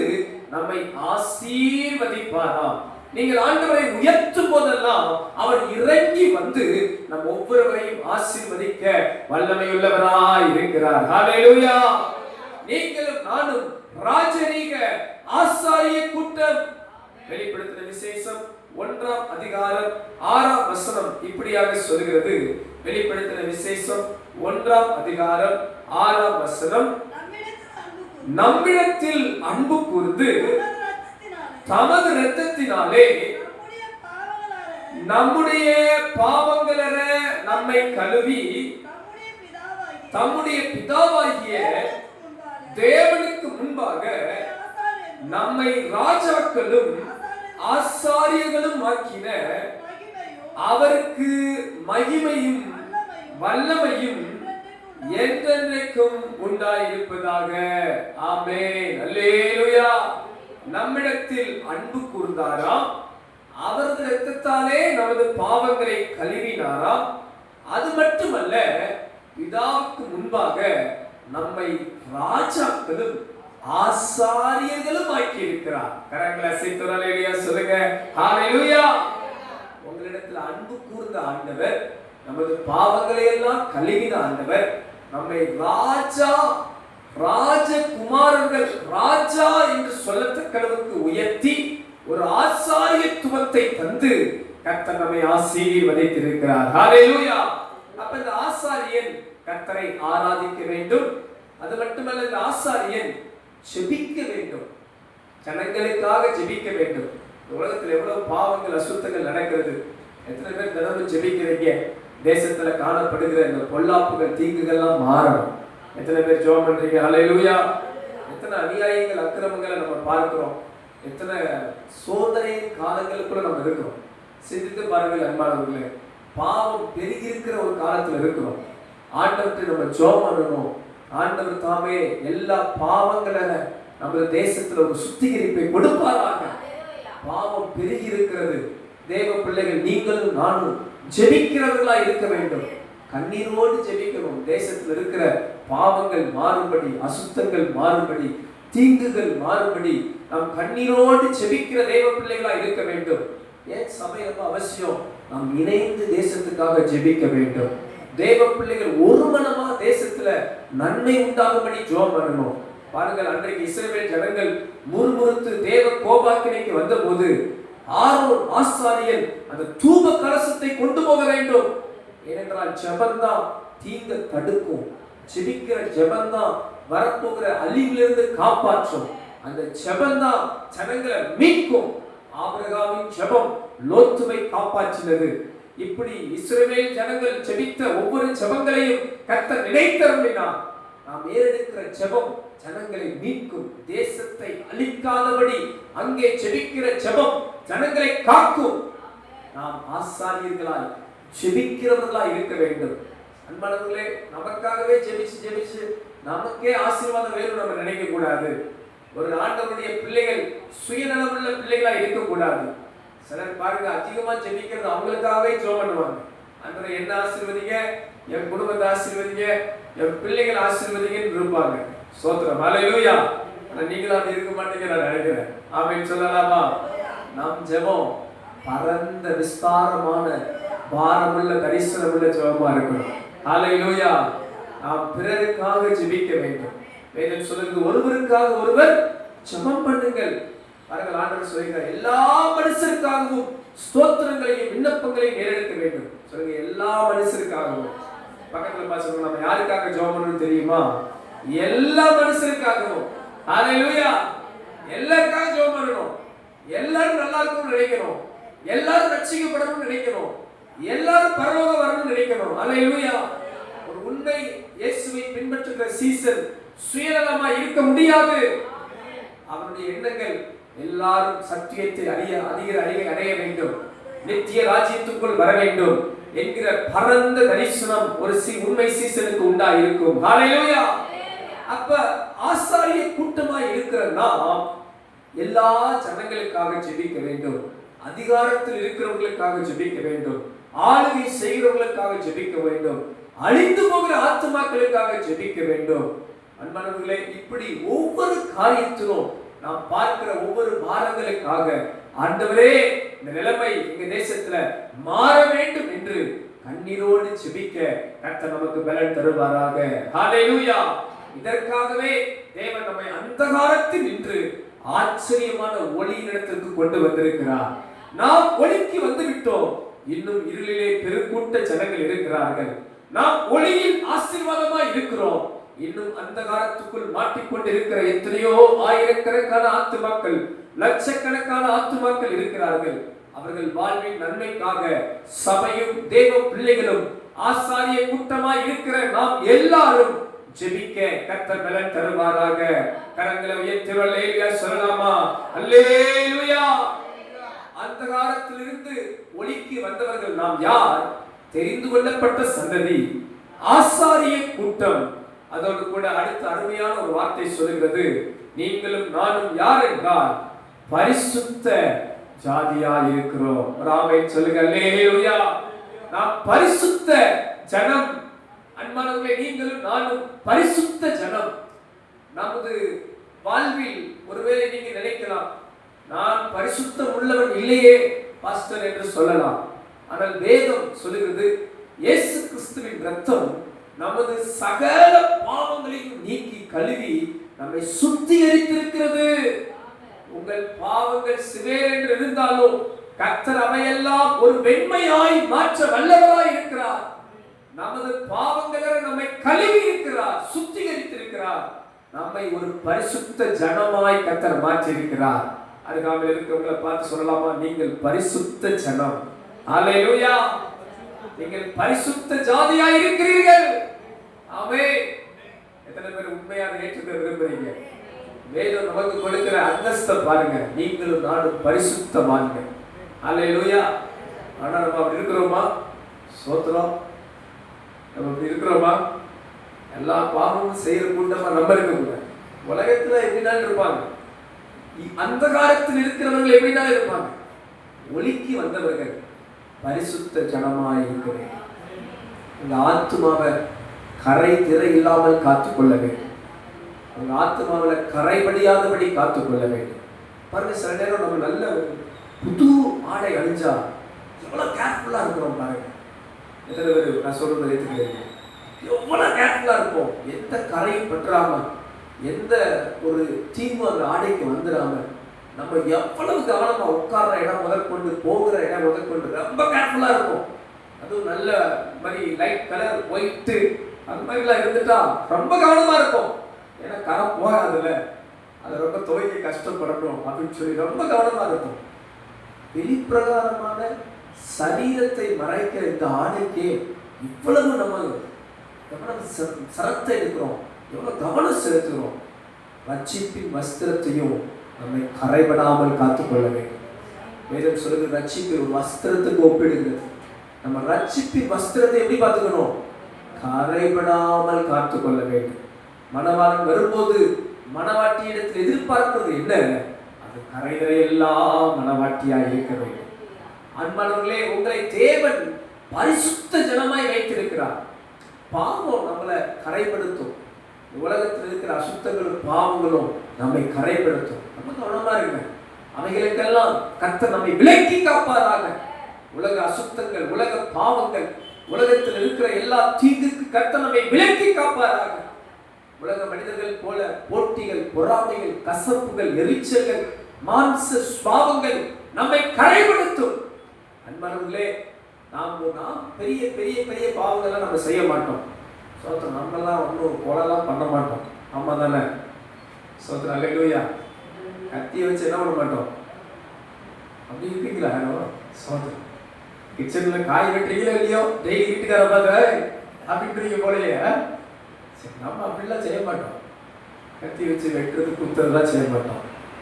நம்மை ஆசீர்வதிப்பாராம். நீங்கள் ஆண்டவரை உயர்த்தும் போதெல்லாம் அவர் இறங்கி வந்து நம் ஒவ்வொருவரையும் ஆசீர்வதிக்க வல்லமையுள்ளவராய் இருக்கிறார். ஹல்லேலூயா. நீங்களும் நானும் ராஜரீக ஆசாரிய கூட்டம். வெளிப்படுத்தின விசேஷம் 1ஆம் அதிகாரம் 6ஆம் வசனம் இப்படியாக சொல்கிறது. வெளிப்படுத்தின விசேஷம் 1ஆம் அதிகாரம் 6ஆம் வசனம், நம்மிடத்தில் அன்பு கூர்ந்து தமது இரத்தத்தினாலே நம்முடைய பாவங்களற நம்மை கழுவி தம்முடைய பிதாவாகிய தேவனுக்கு முன்பாக நம்மை ராஜாக்களும் ஆசாரியர்களும் ஆக்கின அவருக்கு மகிமையும் வல்லமையும் என்றென்றைக்கும் உண்டாயிருப்பதாக. ஆமென். அல்லேலூயா. நம்மிடத்தில் அன்பு கூர்ந்தாராம், அவரது இரத்தத்தாலே நமது பாவங்களை கழுவினாராம். அது மட்டுமல்ல, பிதாவுக்கு முன்பாக நம்மை ராஜாக்களும் ஆசாரியர்களும் ஆக்கி இருக்கிறார். கரங்களை அசைத்து அல்லேலூயா சொல்லுங்க. ஹalleluya. உங்களிடத்தில் அன்பு கூர்ந்த ஆண்டவர், நமது பாவங்களை எல்லாம் கழுவின ஆண்டவர், நம்மை ராஜா ராஜகுமாரர்கள் ராஜா என்று சொல்லத்தக்க அளவுக்கு உயர்த்தி ஒரு ஆசாரியத்துவத்தை தந்து கர்த்தர் நம்மை ஆசீர்வதித்திருக்கிறார். ஹalleluya. அப்ப இந்த ஆசாரியன் கர்த்தரை ஆராதிக்க வேண்டும். அது மட்டுமல்ல, இந்த ஆசாரியன் ஜெபிக்க வேண்டும், ஜனங்களுக்காக ஜெபிக்க வேண்டும். உலகத்தில் எவ்வளவு பாவங்கள் அசுத்தங்கள் நடக்கிறது. எத்தனை பேர் தினமும் ஜெபிக்கிறீங்க? தேசத்துல காணப்படுகிற இந்த பொல்லாப்புகள் தீங்குகள்லாம் மாறணும். எத்தனை பேர் ஜெபம் பண்றீங்க? ஹல்லேலூயா. எத்தனை அநியாயங்கள் அக்கிரமங்களை நம்ம பார்க்கிறோம். எத்தனை சோதனையின் காலங்களுக்குள்ள நம்ம இருக்கிறோம். சிந்தித்து பாருங்கள் அன்பானவர்களே. பாவம் பெருகி இருக்கிற ஒரு காலத்துல இருக்கிறோம். ஆண்டவர்கிட்ட நம்ம ஜெபம் பண்ணணும். ஆண்டவர் தாமே எல்லா பாவங்களை நமது தேசத்துல ஒரு சுத்திகரிப்பை கொடுப்பாராக. பாவம் பெருகி இருக்கிறது. தேவ பிள்ளைகள் நீங்களும் நானும் ஜெபிக்கிறவர்களா இருக்க வேண்டும். கண்ணீரோடு ஜெபிக்கணும். தேசத்தில் இருக்கிற பாவங்கள் மாறும்படி, அசுத்தங்கள் மாறும்படி, தீங்குகள் மாறும்படி நாம் கண்ணீரோடு ஜெபிக்கிற தேவ பிள்ளைகளா இருக்க வேண்டும். ஏன் சபை ரொம்ப அவசியம்? நாம் இணைந்து தேசத்துக்காக ஜெபிக்க வேண்டும். தேவ பிள்ளைகள் ஒரு மனமா தேசத்துல நன்மை உண்டாகும்படி ஜெபம் பண்ணணும். பாருங்கள், அன்றைக்கு இஸ்ரவேல் ஜனங்கள் முறுமுறுத்து தேவ கோபாக்கினைக்கு வந்த போது ஆரோன் ஆசாரியன் அந்த தூப கலசத்தை கொண்டு போக வேண்டும். ஏனென்றால் ஜெபந்தான் தீங்க தடுக்கும். ஜெபிக்கிற ஜெபந்தான் வரப்போகிற அழிவிலிருந்து காப்பாற்றும். அந்த ஜெபந்தான் ஜனங்களை மீட்கும். ஆபிரகாமின் ஜெபம் லோத்துவை காப்பாற்றினது. இப்படி இஸ்ரவேல் ஜனங்கள் ஜெபித்த ஒவ்வொரு ஜெபங்களையும் கர்த்தர் நினைத்தருளினார். நாம் ஏறெடுக்கிற ஜெபம் ஜனங்களை மீட்கும். தேசத்தை அழிக்காதபடி அங்கே ஜெபிக்கிற ஜெபம் ஜனங்களை காக்கும். நாம் ஆசாரியர்களாய் ஜெபிக்கிறவர்களாய் இருக்க வேண்டும். அன்பானவர்களே, நமக்காகவே ஜெபிச்சு ஜெபிச்சு நமக்கே ஆசீர்வாதம் வேணும் நம்ம நினைக்க கூடாது. ஒரு ஆண்டவருடைய பிள்ளைகள் சுயநலமுள்ள பிள்ளைகளா இருக்க கூடாது. சிலர் பாருங்க, அதிகமா ஜெபிக்கிறது அவங்களுக்காகவே ஜெபம் பண்ணுவாங்க. அன்றைய என்ன ஆசீர்வதிங்க, என் குடும்பத்தை ஆசீர்வதிங்க, என் பிள்ளைகள் ஆசீர்வதிங்கன்னு இருப்பாங்க. ஸ்தோத்திரம், ஹல்லேலூயா. நீங்களும் அப்படி இருக்க மாட்டீங்க நான் நினைக்கிறேன். ஆமென் சொல்லலாமா? நம் ஜெபம் பரந்த விஸ்தாரமான பாரமுள்ள தரிசனமுள்ள ஜெபமா இருக்கணும். ஹல்லேலூயா. நாம் பிறருக்காக ஜெபிக்க வேண்டும். வேதம் சொல்லுது, ஒருவருக்காக ஒருவர் ஜெபம் பண்ணுங்கள். பாருங்கள், ஆண்டவர் சொல்கிறார், எல்லா மனுஷருக்காகவும் ஸ்தோத்திரங்களையும் விண்ணப்பங்களையும் ஏறெடுக்க வேண்டும். சொல்லுங்க, எல்லா மனுஷருக்காகவும். பக்கத்துல பாருங்க, நம்ம யாருக்காக ஜெபம் பண்ணணும்னு தெரியுமா? எல்லா மனுஷருக்காகவும். ஹல்லேலூயா. எல்லாருக்காக ஜெபம் பண்ணணும். எல்லாரும் நல்லா இருக்கணும்னு நினைக்கணும். எல்லாரும் ரட்சிக்கப்படணும்னு நினைக்கணும். எல்லாரும் பரலோகம் வரணும்னு நினைக்கணும். ஹல்லேலூயா. ஒரு உண்மை இயேசுவை பின்பற்றுகிற சீசன் சுயநலமா இருக்க முடியாது. அவருடைய எண்ணங்கள் எல்லாரும் சத்தியத்தை அடைய வேண்டும், நித்திய ராஜ்யத்துக்குள் வர வேண்டும் என்கிற பரந்த தரிசனம் ஒரு உண்மை சீசனுக்கு உண்டா இருக்கும். ஹல்லேலூயா. அப்ப ஆசாரிய கூட்டமா இருக்கிற நாம் எல்லா ஜனங்களுக்காக ஜெபிக்க வேண்டும். அதிகாரத்தில் இருக்கிறவங்களுக்காக ஜெபிக்க வேண்டும். ஆளுகை செய்கிறவங்களுக்காக ஜெபிக்க வேண்டும். அழிந்து போகிற ஆத்துமாக்களுக்காக ஜெபிக்க வேண்டும். அன்பானவர்களே, இப்படி ஒவ்வொரு காரியத்திலும் நாம் பார்க்கிற ஒவ்வொரு வாரங்களுக்காக ஆண்டவரே இந்த நிலைமை எங்க தேசத்துல மாற வேண்டும் என்று கண்ணீரோடு ஜெபிக்க கர்த்தர் நமக்கு பலன் தருவாராக. ஹல்லேலூயா. இதற்காகவே தேவன் நம்மை அந்தகாரத்தில் நின்று ஆச்சரியமான ஒளியினிடத்திற்கு கொண்டு வந்திருக்கிறார். நாம் ஒளிக்கு வந்து விட்டோம். இன்னும் இருளிலே பெருக்கூட்ட ஜனங்கள் இருக்கிறார்கள். நாம் ஒளியில் ஆசீர்வாதமாய் இருக்கிறோம். இன்னும் அந்தகாரத்துக்குள் மாட்டிக்கொண்டு இருக்கிற எத்தனையோ ஆயிரக்கணக்கான ஆத்துமாக்கள், லட்சக்கணக்கான ஆத்துமாக்கள் இருக்கிறார்கள். அவர்கள் வாழ்வின் நன்மைக்காக சபையும் தேவ பிள்ளைகளும் ஆசாரிய கூட்டமாய் இருக்கிற நாம் எல்லாரும் ஜெபிக்க கர்த்தர் பலன் தருவாராக. கரங்களை உயர்த்தி அல்லேலூயா சொல்லலாமா? அல்லேலூயா. அந்தகாரத்திலிருந்து ஒளிக்கு வந்தவர்கள் நாம் யார்? தெரிந்து கொள்ளப்பட்ட சந்ததி, ஆசாரிய கூட்டம். அதோடு கூட அடுத்த அருமையான ஒரு வார்த்தை சொல்கிறது, நீங்களும் நானும் யார் என்றால் பரிசுத்த ஜாதியா இருக்கிறோம். ஆமென் சொல்லுங்க. அல்லேலூயா. நாம் பரிசுத்த ஜனம். அன்பானவர்களே, நீங்களும் நானும் பரிசுத்த ஜனம். நமது வாழ்வில் ஒருவேளை நீங்க நினைக்கலாம், நான் பரிசுத்தம் உள்ளவன் இல்லையே பாஸ்டர் என்று சொல்லலாம். ஆனால் வேதம் சொல்லுகிறது, இயேசு கிறிஸ்துவின் இரத்தம் நமது சகல பாவங்களையும் நீக்கி கழுவி நம்மை சுத்திகரித்திருக்கிறது. உங்கள் பாவங்கள் சிவேரென்று இருந்தாலும் கர்த்தர் அவையெல்லாம் ஒரு வெண்மையாய் மாற்ற வல்லவராய் இருக்கிறார். நமது பாவங்களை நம்மை கழுவி இருக்கிறார், சுத்திகரித்திருக்கிறார். நம்மை ஒரு பரிசுத்த ஜனமாய் கர்த்தர் மாற்றி இருக்கிறார். அதுக்காக இருக்கிறவங்களை பார்த்து சொல்லலாமா, நீங்கள் பரிசுத்த ஜனம். அல்லேலூயா. நீங்கள் பரிசுத்த ஜாதியாய் இருக்கிறீர்கள். ஆமென். எத்தனை பேர் உண்மையாக ஏற்றுக்க விரும்புறீங்க? வேதம் நமக்கு கொடுக்கிற அந்தஸ்தை பாருங்க. நீங்களும் நானும் பரிசுத்தவான்கள். அல்லேலூயா. ஆனா நம்ம அப்படி இருக்கிறோமா? ஸ்தோத்திரம். நம்ம அப்படி இருக்கிறோமா? எல்லா பாவமும் செய்யற கூட்டமா நம்ம இருக்க கூடாது. உலகத்துல எப்படினாலும் இருப்பாங்க, அந்த காலத்தில் இருக்கிறவர்கள் எப்படினாலும் இருப்பாங்க. ஒளிக்கு வந்தவர்கள் பரிசுத்த ஜனமாய் இருக்கிறேன். உங்க ஆத்துமாவை கரை திரை இல்லாமல் காத்துக்கொள்ள வேண்டும். உங்க ஆத்துமாவில் கரைபடியாதபடி காத்துக்கொள்ள வேண்டும். பாருங்க, சில நேரம் நம்ம நல்ல புது ஆடை அணிஞ்சா எவ்வளவு கேர்ஃபுல்லா இருக்கிறோம் பாருங்க. எத்தனை பேர் நான் சொல்றது ஏற்றுக்கிறீங்க? எவ்வளவு கேர்ஃபுல்லா இருப்போம். எந்த கரையும் பற்றாம, எந்த ஒரு தீங்கும் அந்த ஆடைக்கு வந்துடாம, நம்ம எவ்வளவு கவனமா உட்கார்ற இடம் முதற்கொண்டு போகிற இடம் முதற்கொண்டு ரொம்ப கேர்ஃபுல்லா இருக்கும். அதுவும் நல்ல மாதிரி லைட் கலர் ஒயிட்டு அந்த மாதிரிலாம் இருந்துட்டா ரொம்ப கவனமா இருக்கும். ஏன்னா கரம் போகாதுல்ல, அதை ரொம்ப துவைக்க கஷ்டப்படணும் அப்படின்னு சொல்லி ரொம்ப கவனமா இருக்கும். வெளிப்பிரகாரமான சரீரத்தை மறைக்கிற இந்த ஆடைக்கே இவ்வளவு நம்ம சரத்தை எடுக்கிறோம், எவ்வளவு கவனம் செலுத்துகிறோம். ரட்சிப்பின் வஸ்திரத்தையும் நம்மை கரைபடாமல் காத்துக்கொள்ள வேண்டும். வேதம் சொல்லுங்க, ரட்சிப்பு ஒரு வஸ்திரத்துக்கு ஒப்பிடுகிறது. நம்ம ரட்சிப்பின் வஸ்திரத்தை எப்படி பார்த்துக்கணும்? கரைபடாமல் காத்துக்கொள்ள வேண்டும். மணவாளன் வரும்போது மணவாட்டியிடத்தில் எதிர்பார்ப்பது என்ன? அது கரைகளையெல்லாம் மணவாட்டியாய் இருக்க வேண்டும். அன்பானவர்களே, உங்களை தேவன் பரிசுத்த ஜனமாய் வைத்திருக்கிறார். பாவம் நம்மளை கரைப்படுத்தும். உலகத்தில் இருக்கிற அசுத்தங்களும் பாவங்களும் நம்மை கரைப்படுத்தும். நம்ம கவனமா இருங்க. அவைகளுக்கெல்லாம் கர்த்தர் நம்மை விலக்கி காப்பாராக. உலக அசுத்தங்கள், உலக பாவங்கள், உலகத்தில் இருக்கிற எல்லா தீங்குக்கு கர்த்தர் நம்மை விலக்கி காப்பாராக. உலக மனிதர்கள் போல போட்டிகள், பொறாமைகள், கசப்புகள், எரிச்சல்கள், மாம்ச சுபாவங்கள் நம்மை கரைப்படுத்தும். அன்பானவர்களே, நாம் பெரிய பெரிய பெரிய பாவங்கள்லாம் நம்ம செய்ய மாட்டோம். சோத்திரம். நம்மலாம் ஒன்றும் கொலைலாம் பண்ண மாட்டோம். ஆமா தானே? சோத்திரம். அல்லேலூயா. கத்தியை வச்சு என்ன பண்ண மாட்டோம்? அப்படி இருப்பீங்களா? சோத்திரம். கிச்சன்ல காய் வெட்டுறீங்களோ இல்லையோ, டெய்லி வீட்டுக்கார பார்த்து அப்படின்றீங்க போலயே. நம்ம அப்படிலாம் செய்ய மாட்டோம். கத்தி வச்சு வெட்டுறது, குத்துறதுலாம் செய்ய மாட்டோம்.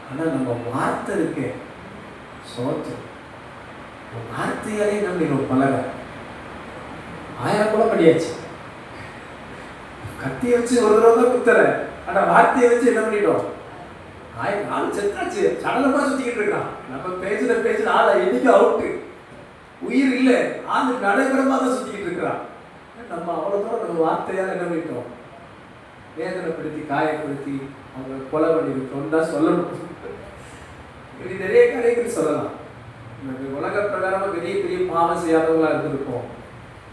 ஆனால் நம்ம வார்த்தை இருக்கு. சோத்திரம். வார்த்தையாலே நம்ம பலரை 1000 கூட பண்ணியாச்சு. கத்தியை வச்சு ஒரு தடவை தான் குத்துற, ஆனா வார்த்தையை வச்சு என்ன பண்ணிட்டோம்? 1000 நாள் செத்தாச்சு. சடலமா சுத்திக்கிட்டு இருக்கான். நம்ம பேச்சுல ஆளை என்னைக்கு அவுட்டு, உயிர் இல்லை, ஆளு நடைபெறமா தான் சுத்திக்கிட்டு இருக்கிறான். நம்ம அவ்வளவு தூரம் நம்ம வார்த்தையால் என்ன பண்ணிட்டோம்? வேதனைப்படுத்தி, காயப்படுத்தி அவங்க கொலை பண்ணிருக்கோம் தான் சொல்லணும். இப்படி நிறைய கதைகள் சொல்லலாம். உலக பிரகாரமா பெரிய பெரிய பாவம் செய்யாதவங்களா இருந்திருப்போம்.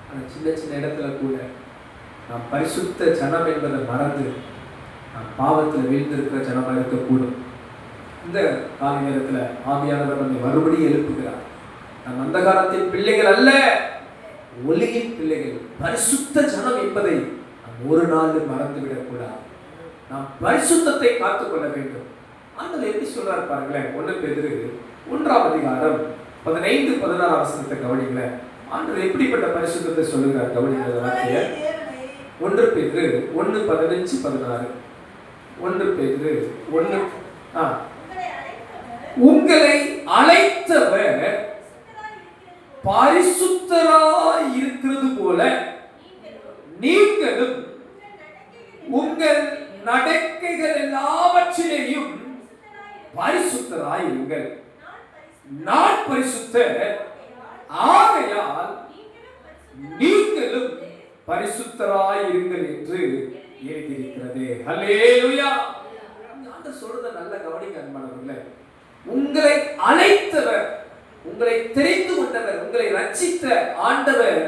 ஆனால் சின்ன சின்ன இடத்துல கூட நாம் பரிசுத்த ஜனம் என்பதை மறந்து நாம் பாவத்தில் வீழ்ந்திருக்கிற ஜனமாக இருக்கக்கூடும். இந்த கால நேரத்தில் ஆவியானவர் நம்மை மறுபடியும் எழுப்புகிறார். நாம் அந்த காலத்தின் பிள்ளைகள் அல்ல, ஒளியின் பிள்ளைகள், பரிசுத்த ஜனம் என்பதை நாம் ஒரு நாள் மறந்துவிடக்கூடாது. நாம் பரிசுத்தத்தை காத்துக்கொள்ள வேண்டும். ஆண்டவர் எப்படி சொல்றாரு பாருங்களேன். 1 பேதுரு 1ஆம் அதிகாரம் 15-16 வசனத்தை கவனிங்களேன். ஆண்டவர் எப்படிப்பட்ட பரிசுத்தத்தை சொல்லுகிறார் கவனிக்கிற வார்த்தையை. 1 பேதுரு 1:15-16. 1 பேதுரு 1. உங்களை அழைத்தவர் பரிசுத்தராய் இருக்கிறது போல நீங்களும் உங்கள் நடக்கைகள் எல்லாவற்றிலேயும் பரிசுத்தராய் இருங்கள். நான் பரிசுத்தர், ஆகையால் நீங்களும் பரிசுத்தராய் இருங்கள் என்று எழுதியிருக்கிறது. அல்லேலூயா. சொல்றத நல்ல கவனிங்க அன்பானவர்களே. உங்களை அழைத்தவர், உங்களை தெரிந்து கொண்டவர், உங்களை ரட்சித்த ஆண்டவர்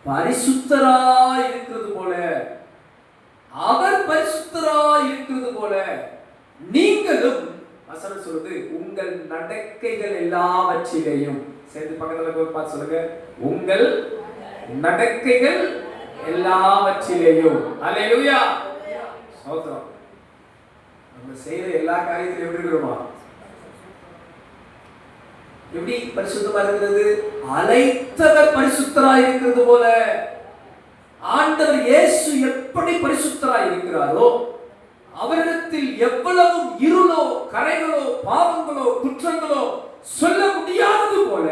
பரிசுத்தராய் இருக்கிறது போல, அவர் பரிசுத்தராய் இருக்கிறது போல நீங்களும், வசனம் சொல்லுது, உங்கள் நடக்கைகள் எல்லாவற்றிலேயும், சேர்ந்து பக்கத்துல போய் பார்த்து சொல்லுங்க, உங்கள் நடக்கைகள் எல்லாவற்றிலேயும். அல்லேலூயா, ஸ்தோத்திரம். நம்ம செய்யற எல்லா காரியத்திலும் எப்படி இருக்கிறோமா? எப்படி பரிசுத்தமா இருக்கிறது? அழைத்தவர் பரிசுத்தராய் இருக்கிறது போல. ஆண்டவர் இயேசு எப்படி பரிசுத்தராய் இருக்கிறாரோ, அவரிடத்தில் எவ்வளவு இருளோ கரைகளோ பாவங்களோ குற்றங்களோ சொல்ல முடியாதது போல,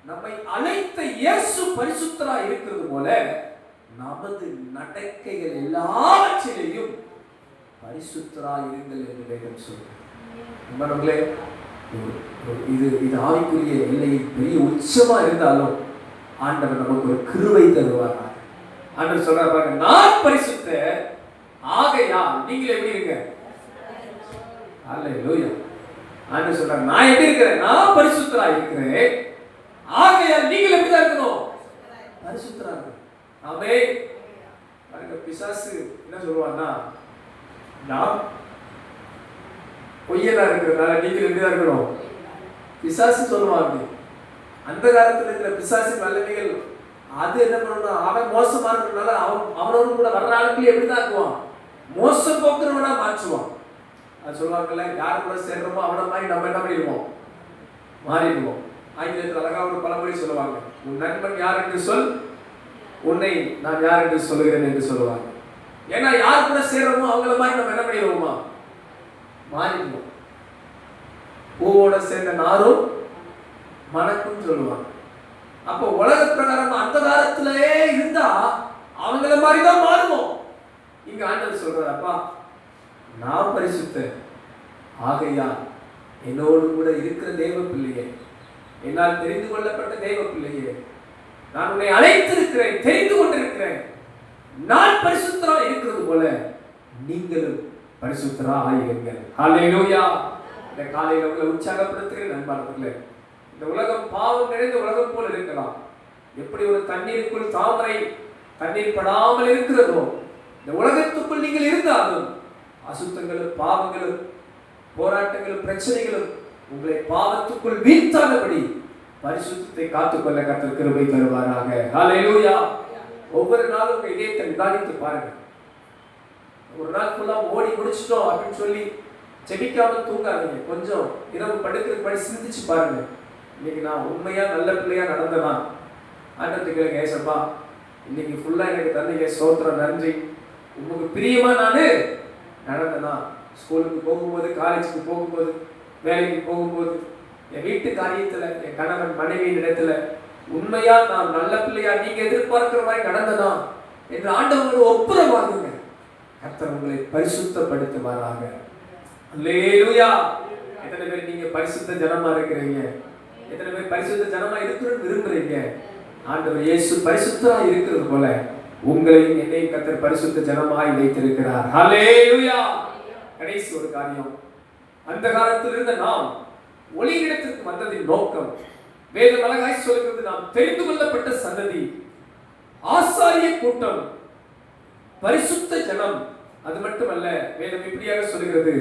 நம்மை அழைத்த இயேசு பரிசுத்தராய் இருக்கிறது போல, நமது நடக்கைகள் எல்லாவற்றிலேயும் பரிசுத்தராய் இருங்கள் என்று வேதம் சொல்லுங்க. இது ஆவிக்குரிய எல்லையில் பெரிய உச்சமா இருந்தாலும் ஆண்டவர் நமக்கு ஒரு கிருபை தருவார். ஆண்டவர் சொல்றார் பாருங்க, நான் பரிசுத்தர் ஆகையால் நீங்கள் எப்படி இருங்க. அல்லேலூயா. ஆண்டவர் சொல்றார், நான் எப்படி இருக்கிறேன்? நான் பரிசுத்தரா இருக்கிறேன், ஆகையால் நீங்கள் எப்படிதான் இருக்கணும்? பரிசுத்தரா இருக்கணும். ஆமென். பாருங்க, பிசாசு என்ன சொல்லுவான்னா, நான் பொய்யனா இருக்கிறதுனால நீங்கள் எப்படிதான் இருக்கணும்? பிசாசு சொல்லுவாங்க. அந்த காலத்துல இருக்கிற பிசாசு வல்லமைகள் அது என்ன பண்ணணும், அவன் மோசமா இருக்கிறதுனால அவனோடு கூட வர்ற ஆளுக்கு எப்படிதான் இருக்குவான்? மோச போக்குறவனா மாற்றுவான். அது சொல்லுவாங்கல்ல, யார் கூட சேர்றோமோ அவனை மாதிரி நம்ம என்ன பண்ணிடுவோம்? மாறிடுவோம். ஆங்கிலத்தில் அழகா ஒரு பழமொழி சொல்லுவாங்க, உன் நண்பன் யார் என்று சொல், உன்னை நான் யார் என்று சொல்லுகிறேன் என்று சொல்லுவாங்க. ஏன்னா யார் கூட சேர்றோமோ அவங்கள மாதிரி நம்ம என்ன பண்ணிடுவோமா? மாறிடுவோம். பூவோட சேர்ந்த நாரும் மணக்கும் சொல்லுவாங்க. அப்போ உலக பிரகாரம் அந்த காலத்திலேயே இருந்தா அவங்கள மாதிரி தான் மாறுவோம். இங்க ஆண்டவர் சொல்றாரு, அப்பா நான் பரிசுத்தர் ஆகையால் என்னோடு கூட இருக்கிற தேவ பிள்ளையே, என்னால் தெரிந்து கொள்ளப்பட்ட தேவ பிள்ளையே, நான் உன்னை அழைத்திருக்கிறேன், தெரிந்து கொண்டிருக்கிறேன், நான் பரிசுத்தராக இருக்கிறது போல நீங்களும் பரிசுத்தராக இருங்கள். ஹல்லேலூயா. இந்த காலையில் உங்களை உற்சாகப்படுத்துகிறேன் நண்பர்களே. இந்த உலகம் பாவம் நிறைந்த உலகம் போல இருக்கலாம். எப்படி ஒரு தண்ணீருக்குள் தாமரை தண்ணீர் படாமல் இருக்கிறதோ, இந்த உலகத்துக்குள் நீங்கள் இருந்தாலும் அசுத்தங்களும் பாவங்களும் போராட்டங்களும் பிரச்சனைகளும் உங்களை பாவத்துக்குள் வீழ்த்தாதபடி பரிசுத்தத்தை காத்துக்கொள்ள கர்த்தர் கிருபை தருவாராக. ஹல்லேலூயா. ஒவ்வொரு நாளும் உங்க இதயத்தை நிதானித்து பாருங்க. ஒரு நாள் ஃபுல்லா ஓடி முடிச்சிட்டோம் அப்படின்னு சொல்லி ஜெபிக்காம தூங்காதீங்க. கொஞ்சம் இரவு படுக்கிறதுக்கு முன்னாடி சிந்திச்சு பாருங்க, இன்னைக்கு நான் உண்மையா நல்ல பிள்ளையா நடந்தனா? ஆண்டவர்கிட்ட கேளுங்க, ஏசப்பா இன்னைக்கு ஃபுல்லா எனக்கு தந்தீங்க, ஸ்தோத்திரம், நன்றி. உங்களுக்கு பிரியமா நானு நடந்தனா? ஸ்கூலுக்கு போகும்போது, காலேஜுக்கு போகும்போது, வேலைக்கு போகும்போது, என் வீட்டு காரியத்துல, என் கணவன் மனைவியின் இடத்துல உண்மையா நான் நல்ல பிள்ளையா நீங்க எதிர்பார்க்கிற மாதிரி நடந்தனா என்று ஆண்டவரோடு ஒப்புரவாகுங்க. கர்த்தர் உங்களை பரிசுத்தப்படுத்துவாராக. அல்லேலூயா. எத்தனை பேர் நீங்க பரிசுத்த ஜனமா இருக்கிறீங்க? எத்தனை பேர் பரிசுத்த ஜனமா இருக்கணும்னு விரும்புறீங்க? ஆண்டவர் இயேசு பரிசுத்தரா இருக்கிறது போல உங்களையும் என்னையும் கர்த்தர் பரிசுத்த ஜனமாய் வைத்திருக்கிறார். ஹல்லேலூயா. கடைசி ஒரு காரியம், அந்த காலத்தில் இருந்த நாம் ஒளியிடத்திற்கு வந்ததின் நோக்கம் வேதம் அழகாய் சொல்கிறது, நாம் தெரிந்து கொள்ளப்பட்ட சந்ததி, ஆசாரிய கூட்டம், பரிசுத்த ஜனம். அது மட்டுமல்ல, வேதம் இப்படியாக சொல்கிறது,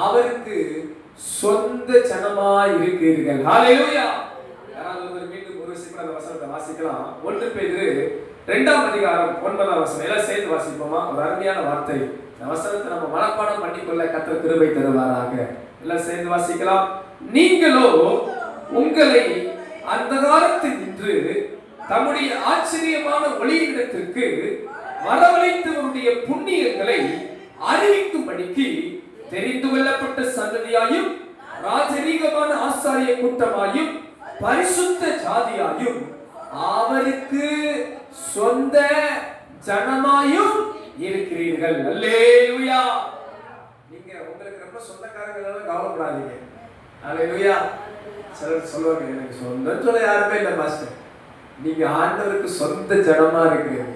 அவருக்கு சொந்த ஜனமாய் இருக்கிறீர்கள். ஹல்லேலூயா. யாராவது மீண்டும் ஒரு விஷயம் அந்த வசனத்தை வாசிக்கலாம். 1 பேதுரு 2ஆம் அதிகாரம் 9ஆம் வசனம். எல்லாம் சேர்ந்து வாசிப்போமா? ஒரு அருமையான வார்த்தை. இந்த வசனத்தை நம்ம மனப்பாடம் பண்ணிக்கொள்ள கர்த்தர் கிருபை தருவாராக. எல்லாம் சேர்ந்து வாசிக்கலாம். நீங்களோ உங்களை அந்த காலத்தில் நின்று தம்முடைய ஆச்சரியமான ஒளியிடத்திற்கு வரவழைத்தவருடைய புண்ணியங்களை அறிவிக்கும்படிக்கு தெரிந்து கொள்ளப்பட்ட சந்ததியாயும் ராஜரீகமான ஆசாரிய கூட்டமாயும் பரிசுத்த ஜாதியாயும் அவருக்கு சொந்த ஜனமாயும் இருக்கிறீர்கள். அல்லேலூயா. நீங்க உங்களுக்கு ரொம்ப சொந்தக்காரங்களெல்லாம் கவலைப்படாதீங்க. அல்லேலூயா. சிலர் சொல்லுவாங்க, எனக்கு சொந்தம் சொல்ல யாருமே இல்லை மாஸ்டர். நீங்க ஆண்டவருக்கு சொந்த ஜனமா இருக்கிறீங்க.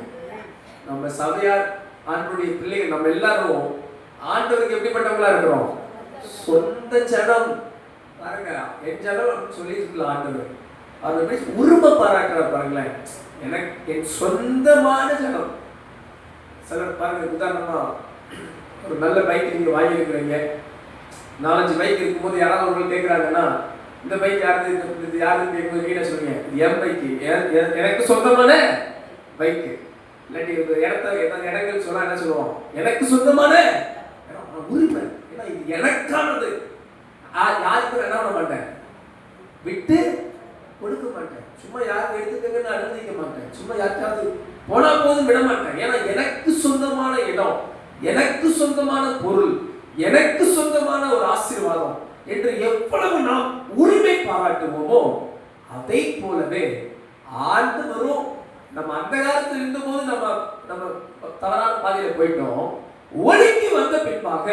நம்ம சபையார், ஆண்டவருடைய பிள்ளைகள், நம்ம எல்லாரும் ஆண்டவருக்கு எப்படிப்பட்டவங்களா இருக்கிறோம்? சொந்த ஜனம். பாருங்க, என் ஜனம் சொல்லி இருக்கலாம் ஆண்டவர். அவர் எப்படி உரிமை பாராட்டுறார் பாருங்களேன். எனக்கு என் சொந்தமான ஜனம். சிலர் பாருங்க, உதாரணமா ஒரு நல்ல பைக் நீங்க வாங்கியிருக்கிறீங்க. 4-5 பைக் இருக்கும்போது யாராவது உங்களுக்கு கேட்குறாங்கன்னா, இந்த பைக் யாரு, இது யாருன்னு கேட்கும்போது வீட சொல்லுங்க, என் பைக்கு, எனக்கு சொந்தமான பைக்கு. இல்லாட்டி இடங்கள் சொன்னா என்ன சொல்லுவோம்? எனக்கு சொந்தமான உரிமை. ஏன்னா இது எனக்கானது. யாருக்கும் என்ன பண்ண மாட்டேன், விட்டு கொடுக்க மாட்டேன். சும்மா யாரும் எடுத்துக்கங்கன்னு அனுமதிக்க மாட்டேன். சும்மா யாருக்காவது போனா போதும் விட மாட்டேன். ஏன்னா எனக்கு சொந்தமான இடம், எனக்கு சொந்தமான பொருள், எனக்கு சொந்தமான ஒரு ஆசீர்வாதம் என்று எவ்வளவு நாம் உரிமை பாராட்டுவோமோ அதை போலவே ஆண்டவரும் நம்ம அந்த காலத்தில் இருந்தபோது நம்ம தவறான பாதையில போயிட்டோம். ஒழுங்கி வந்த பின்பாக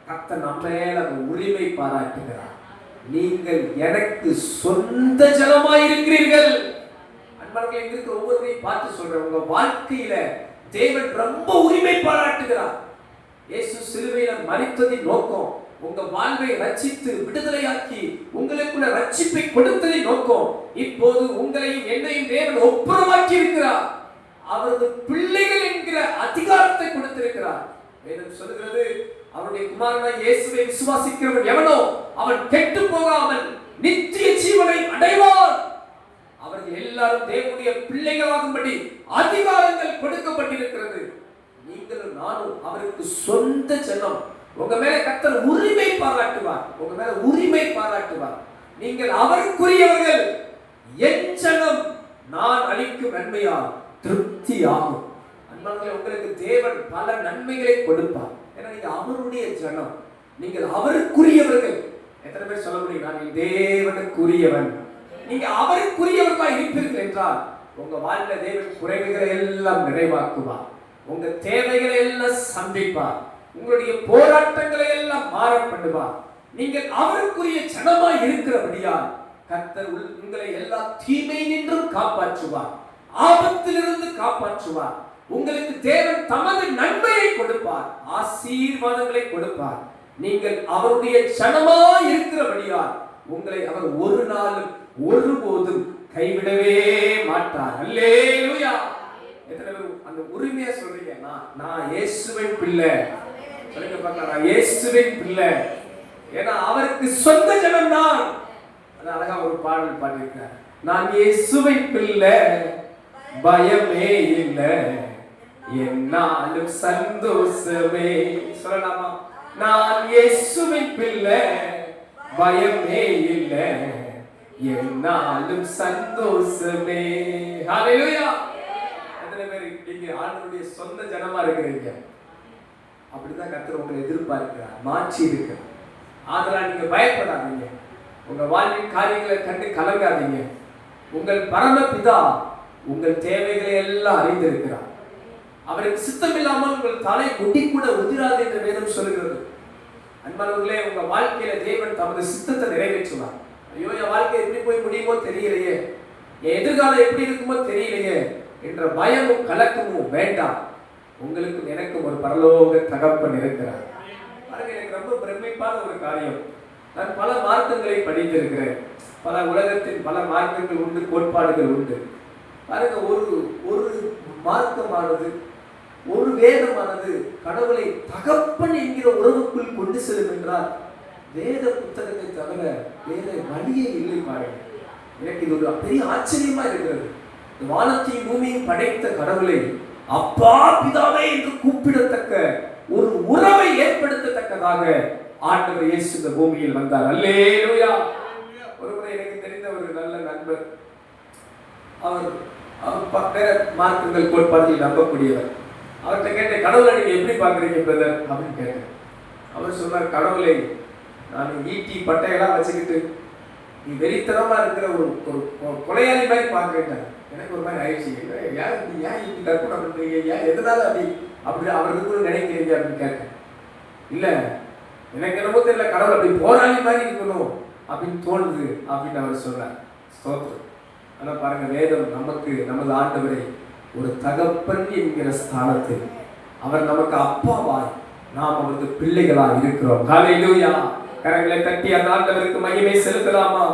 கர்த்தர் நம்ம மேல அந்த உரிமை பாராட்டுகிறார். நீங்கள் எனக்கு சொந்த ஜனமாய் இருக்கிறீர்கள். அன்பானவர்களே, இருக்கிற ஒவ்வொருவரையும் பார்த்து சொல்றேன், உங்க வாழ்க்கையில தேவன் ரொம்ப உரிமை பாராட்டுகிறார். இயேசு சிலுவையில மரித்ததின் நோக்கம் உங்க வாழ்வை ரட்சித்து விடுதலையாக்கி உங்களுக்குள்ள ரட்சிப்பை கொடுத்ததின் நோக்கம். இப்போது உங்களையும் என்னையும் தேவன் ஒப்புரவாக்கி இருக்கிறார். அவரது பிள்ளைகள் என்கிற அதிகாரத்தை கொடுத்திருக்கிறார். வேதம் சொல்கிறது, அவருடைய குமாரனாகிய இயேசுவை விசுவாசிக்கிறவன் எவனோ அவன் கெட்டு போகாமல் நித்திய ஜீவனை அடைவான். அவர்கள் எல்லாரும் தேவனுடைய பிள்ளைகளாகும்படி அதிகாரங்கள் கொடுக்கப்பட்டிருக்கிறது. நீங்களும் நானும் அவருக்கு சொந்த ஜனம். உங்க மேல கர்த்தர் உரிமை பாராட்டுவார். உங்க மேல உரிமை பாராட்டுவார். நீங்கள் அவருக்குரியவர்கள். என் ஜனம் நான் அளிக்கும் நன்மையால் திருப்தி ஆகும். அன்பானவர்களே, உங்களுக்கு தேவன் பல நன்மைகளை கொடுப்பார். ஏன்னா நீங்க அவருடைய ஜனம், நீங்கள் அவருக்குரியவர்கள். எத்தனை பேர் சொல்ல முடியும், நான் தேவனுக்குரியவன்? நீங்க அவருக்குரியவர்களாக இருப்பீர்கள் என்றால் உங்க வாழ்க்கையில தேவன் குறைவுகளை எல்லாம் நிறைவாக்குவார். உங்க தேவைகளை எல்லாம் சந்திப்பார். உங்களுடைய போராட்டங்களை எல்லாம் மாற பண்ணுவார். நீங்கள் அவருக்குரிய ஜனமாய் இருக்கிறபடியால் கர்த்தர் உங்களை எல்லா தீமை நின்றும் காப்பாற்றுவார். ஆபத்திலிருந்து காப்பாற்றுவார். உங்களுக்கு தேவன் தமது நன்மையை கொடுப்பார், ஆசீர்வாதங்களை கொடுப்பார். நீங்கள் அவருடைய ஜனமாய் இருக்கிறபடியால் உங்களை அவர் ஒரு நாளும் ஒருபோதும் கைவிடவே மாட்டார். அல்லேலூயா. எத்தனை பேர் அந்த உரிமையா சொல்றீங்க? நான் இயேசுவின் பிள்ளை சொல்லுங்க பார்க்கலாம். நான் இயேசுவின் பிள்ளை. ஏன்னா அவருக்கு சொந்த ஜனம் தான். அது அழகா ஒரு பாடல் பாடியிருக்கார். நான் இயேசுவின் பிள்ளை, பயமே இல்லை, என்னாலும் சந்தோஷமே. சொல்லலாமா? நான் இயேசுவின் பிள்ளை, பயமே இல்லை, என்னாலும் சந்தோஷமே. ஹல்லேலூயா. எத்தனை பேர் இங்க ஆண்டவருடைய சொந்த ஜனமா இருக்கிறீங்க? அப்படிதான் கர்த்தர் உங்களை எதிர்பார்க்கிறார், மாற்றி இருக்கிறார். அதனால் நீங்க பயப்படாதீங்க. உங்க வாழ்வின் காரியங்களை கண்டு கலங்காதீங்க. உங்கள் பரமபிதா உங்கள் தேவைகளை எல்லாம் அறிந்திருக்கிறார். அவருக்கு சித்தம் இல்லாமல் உங்கள் தலை முடி கூட உதிராது என்று வேதம் சொல்லுகிறது. அன்பானவர்களே, உங்க வாழ்க்கையில தேவன் தமது சித்தத்தை நிறைவேற்றுவார். ஐயோ, என் வாழ்க்கை எப்படி போய் முடியுமோ தெரியலையே, என் எதிர்காலம் எப்படி இருக்குமோ தெரியலையே என்ற பயமும் கலக்கமும் வேண்டாம். உங்களுக்கும் எனக்கும் ஒரு பரலோக தகப்பன் இருக்கிறார். எனக்கு ரொம்ப பிரமிப்பான ஒரு காரியம். நான் பல மார்க்கங்களை படித்திருக்கிறேன். பல உலகத்தின் பல மார்க்கங்கள் உண்டு, கோட்பாடுகள் உண்டு. பாருங்க, ஒரு மார்க்கமானது, ஒரு வேதமானது கடவுளை தகப்பன் என்கிற உறவுக்குள் கொண்டு செல்லும் என்றால் வேத புத்தகத்தை தவிர வேற வழியே இல்லை. பாருங்க, எனக்கு இது ஒரு பெரிய ஆச்சரியமா இருக்கிறது. வானத்தையும் பூமியும் படைத்த கடவுளை அப்பா பிதாவே என்று கூப்பிடத்தக்க ஒரு உறவை ஏற்படுத்தத்தக்கதாக ஆண்டவர் இயேசு இந்த பூமியில் வந்தார். அல்லேலூயா. ஒரு முறை எனக்கு தெரிந்த ஒரு நல்ல நண்பர், அவர் வேற மார்க்கங்கள் கோட்பாடுகள் நம்பக்கூடியவர். அவர்கிட்ட கேட்டேன், கடவுளை நீங்க எப்படி பார்க்குறீங்க பிரதர் அப்படின்னு கேட்டேன். அவர் சொன்னார், கடவுளை நான் ஈட்டி பட்டையெல்லாம் வச்சுக்கிட்டு நீ வெறித்தனமா இருக்கிற ஒரு கொலையாளி மாதிரி பார்க்குறேன். எனக்கு ஒரு மாதிரி ஆயிடுச்சு. ஏன் இப்படி கற்பனை பண்றீங்க, ஏன் எதனால அப்படி அவருக்கு நினைக்கிறீங்க அப்படின்னு கேட்டேன். இல்லை, எனக்கு என்னமோ தெரியல, கடவுள் அப்படி போராளி மாதிரி இருக்கணும் அப்படின்னு தோணுது அப்படின்னு அவர் சொன்னார். ஸ்தோத்திரம். ஆனால் பாருங்க, வேதம் நமக்கு நமது ஆண்டவரை ஒரு தகப்பன் என்கிற ஸ்தானத்தில் அவர் நமக்கு அப்பாவாய் நாம் அவரது பிள்ளைகளா இருக்கிறோம். ஹalleluya. கரங்களை தட்டி அந்த ஆண்டவருக்கு மகிமை செலுத்தலாமா?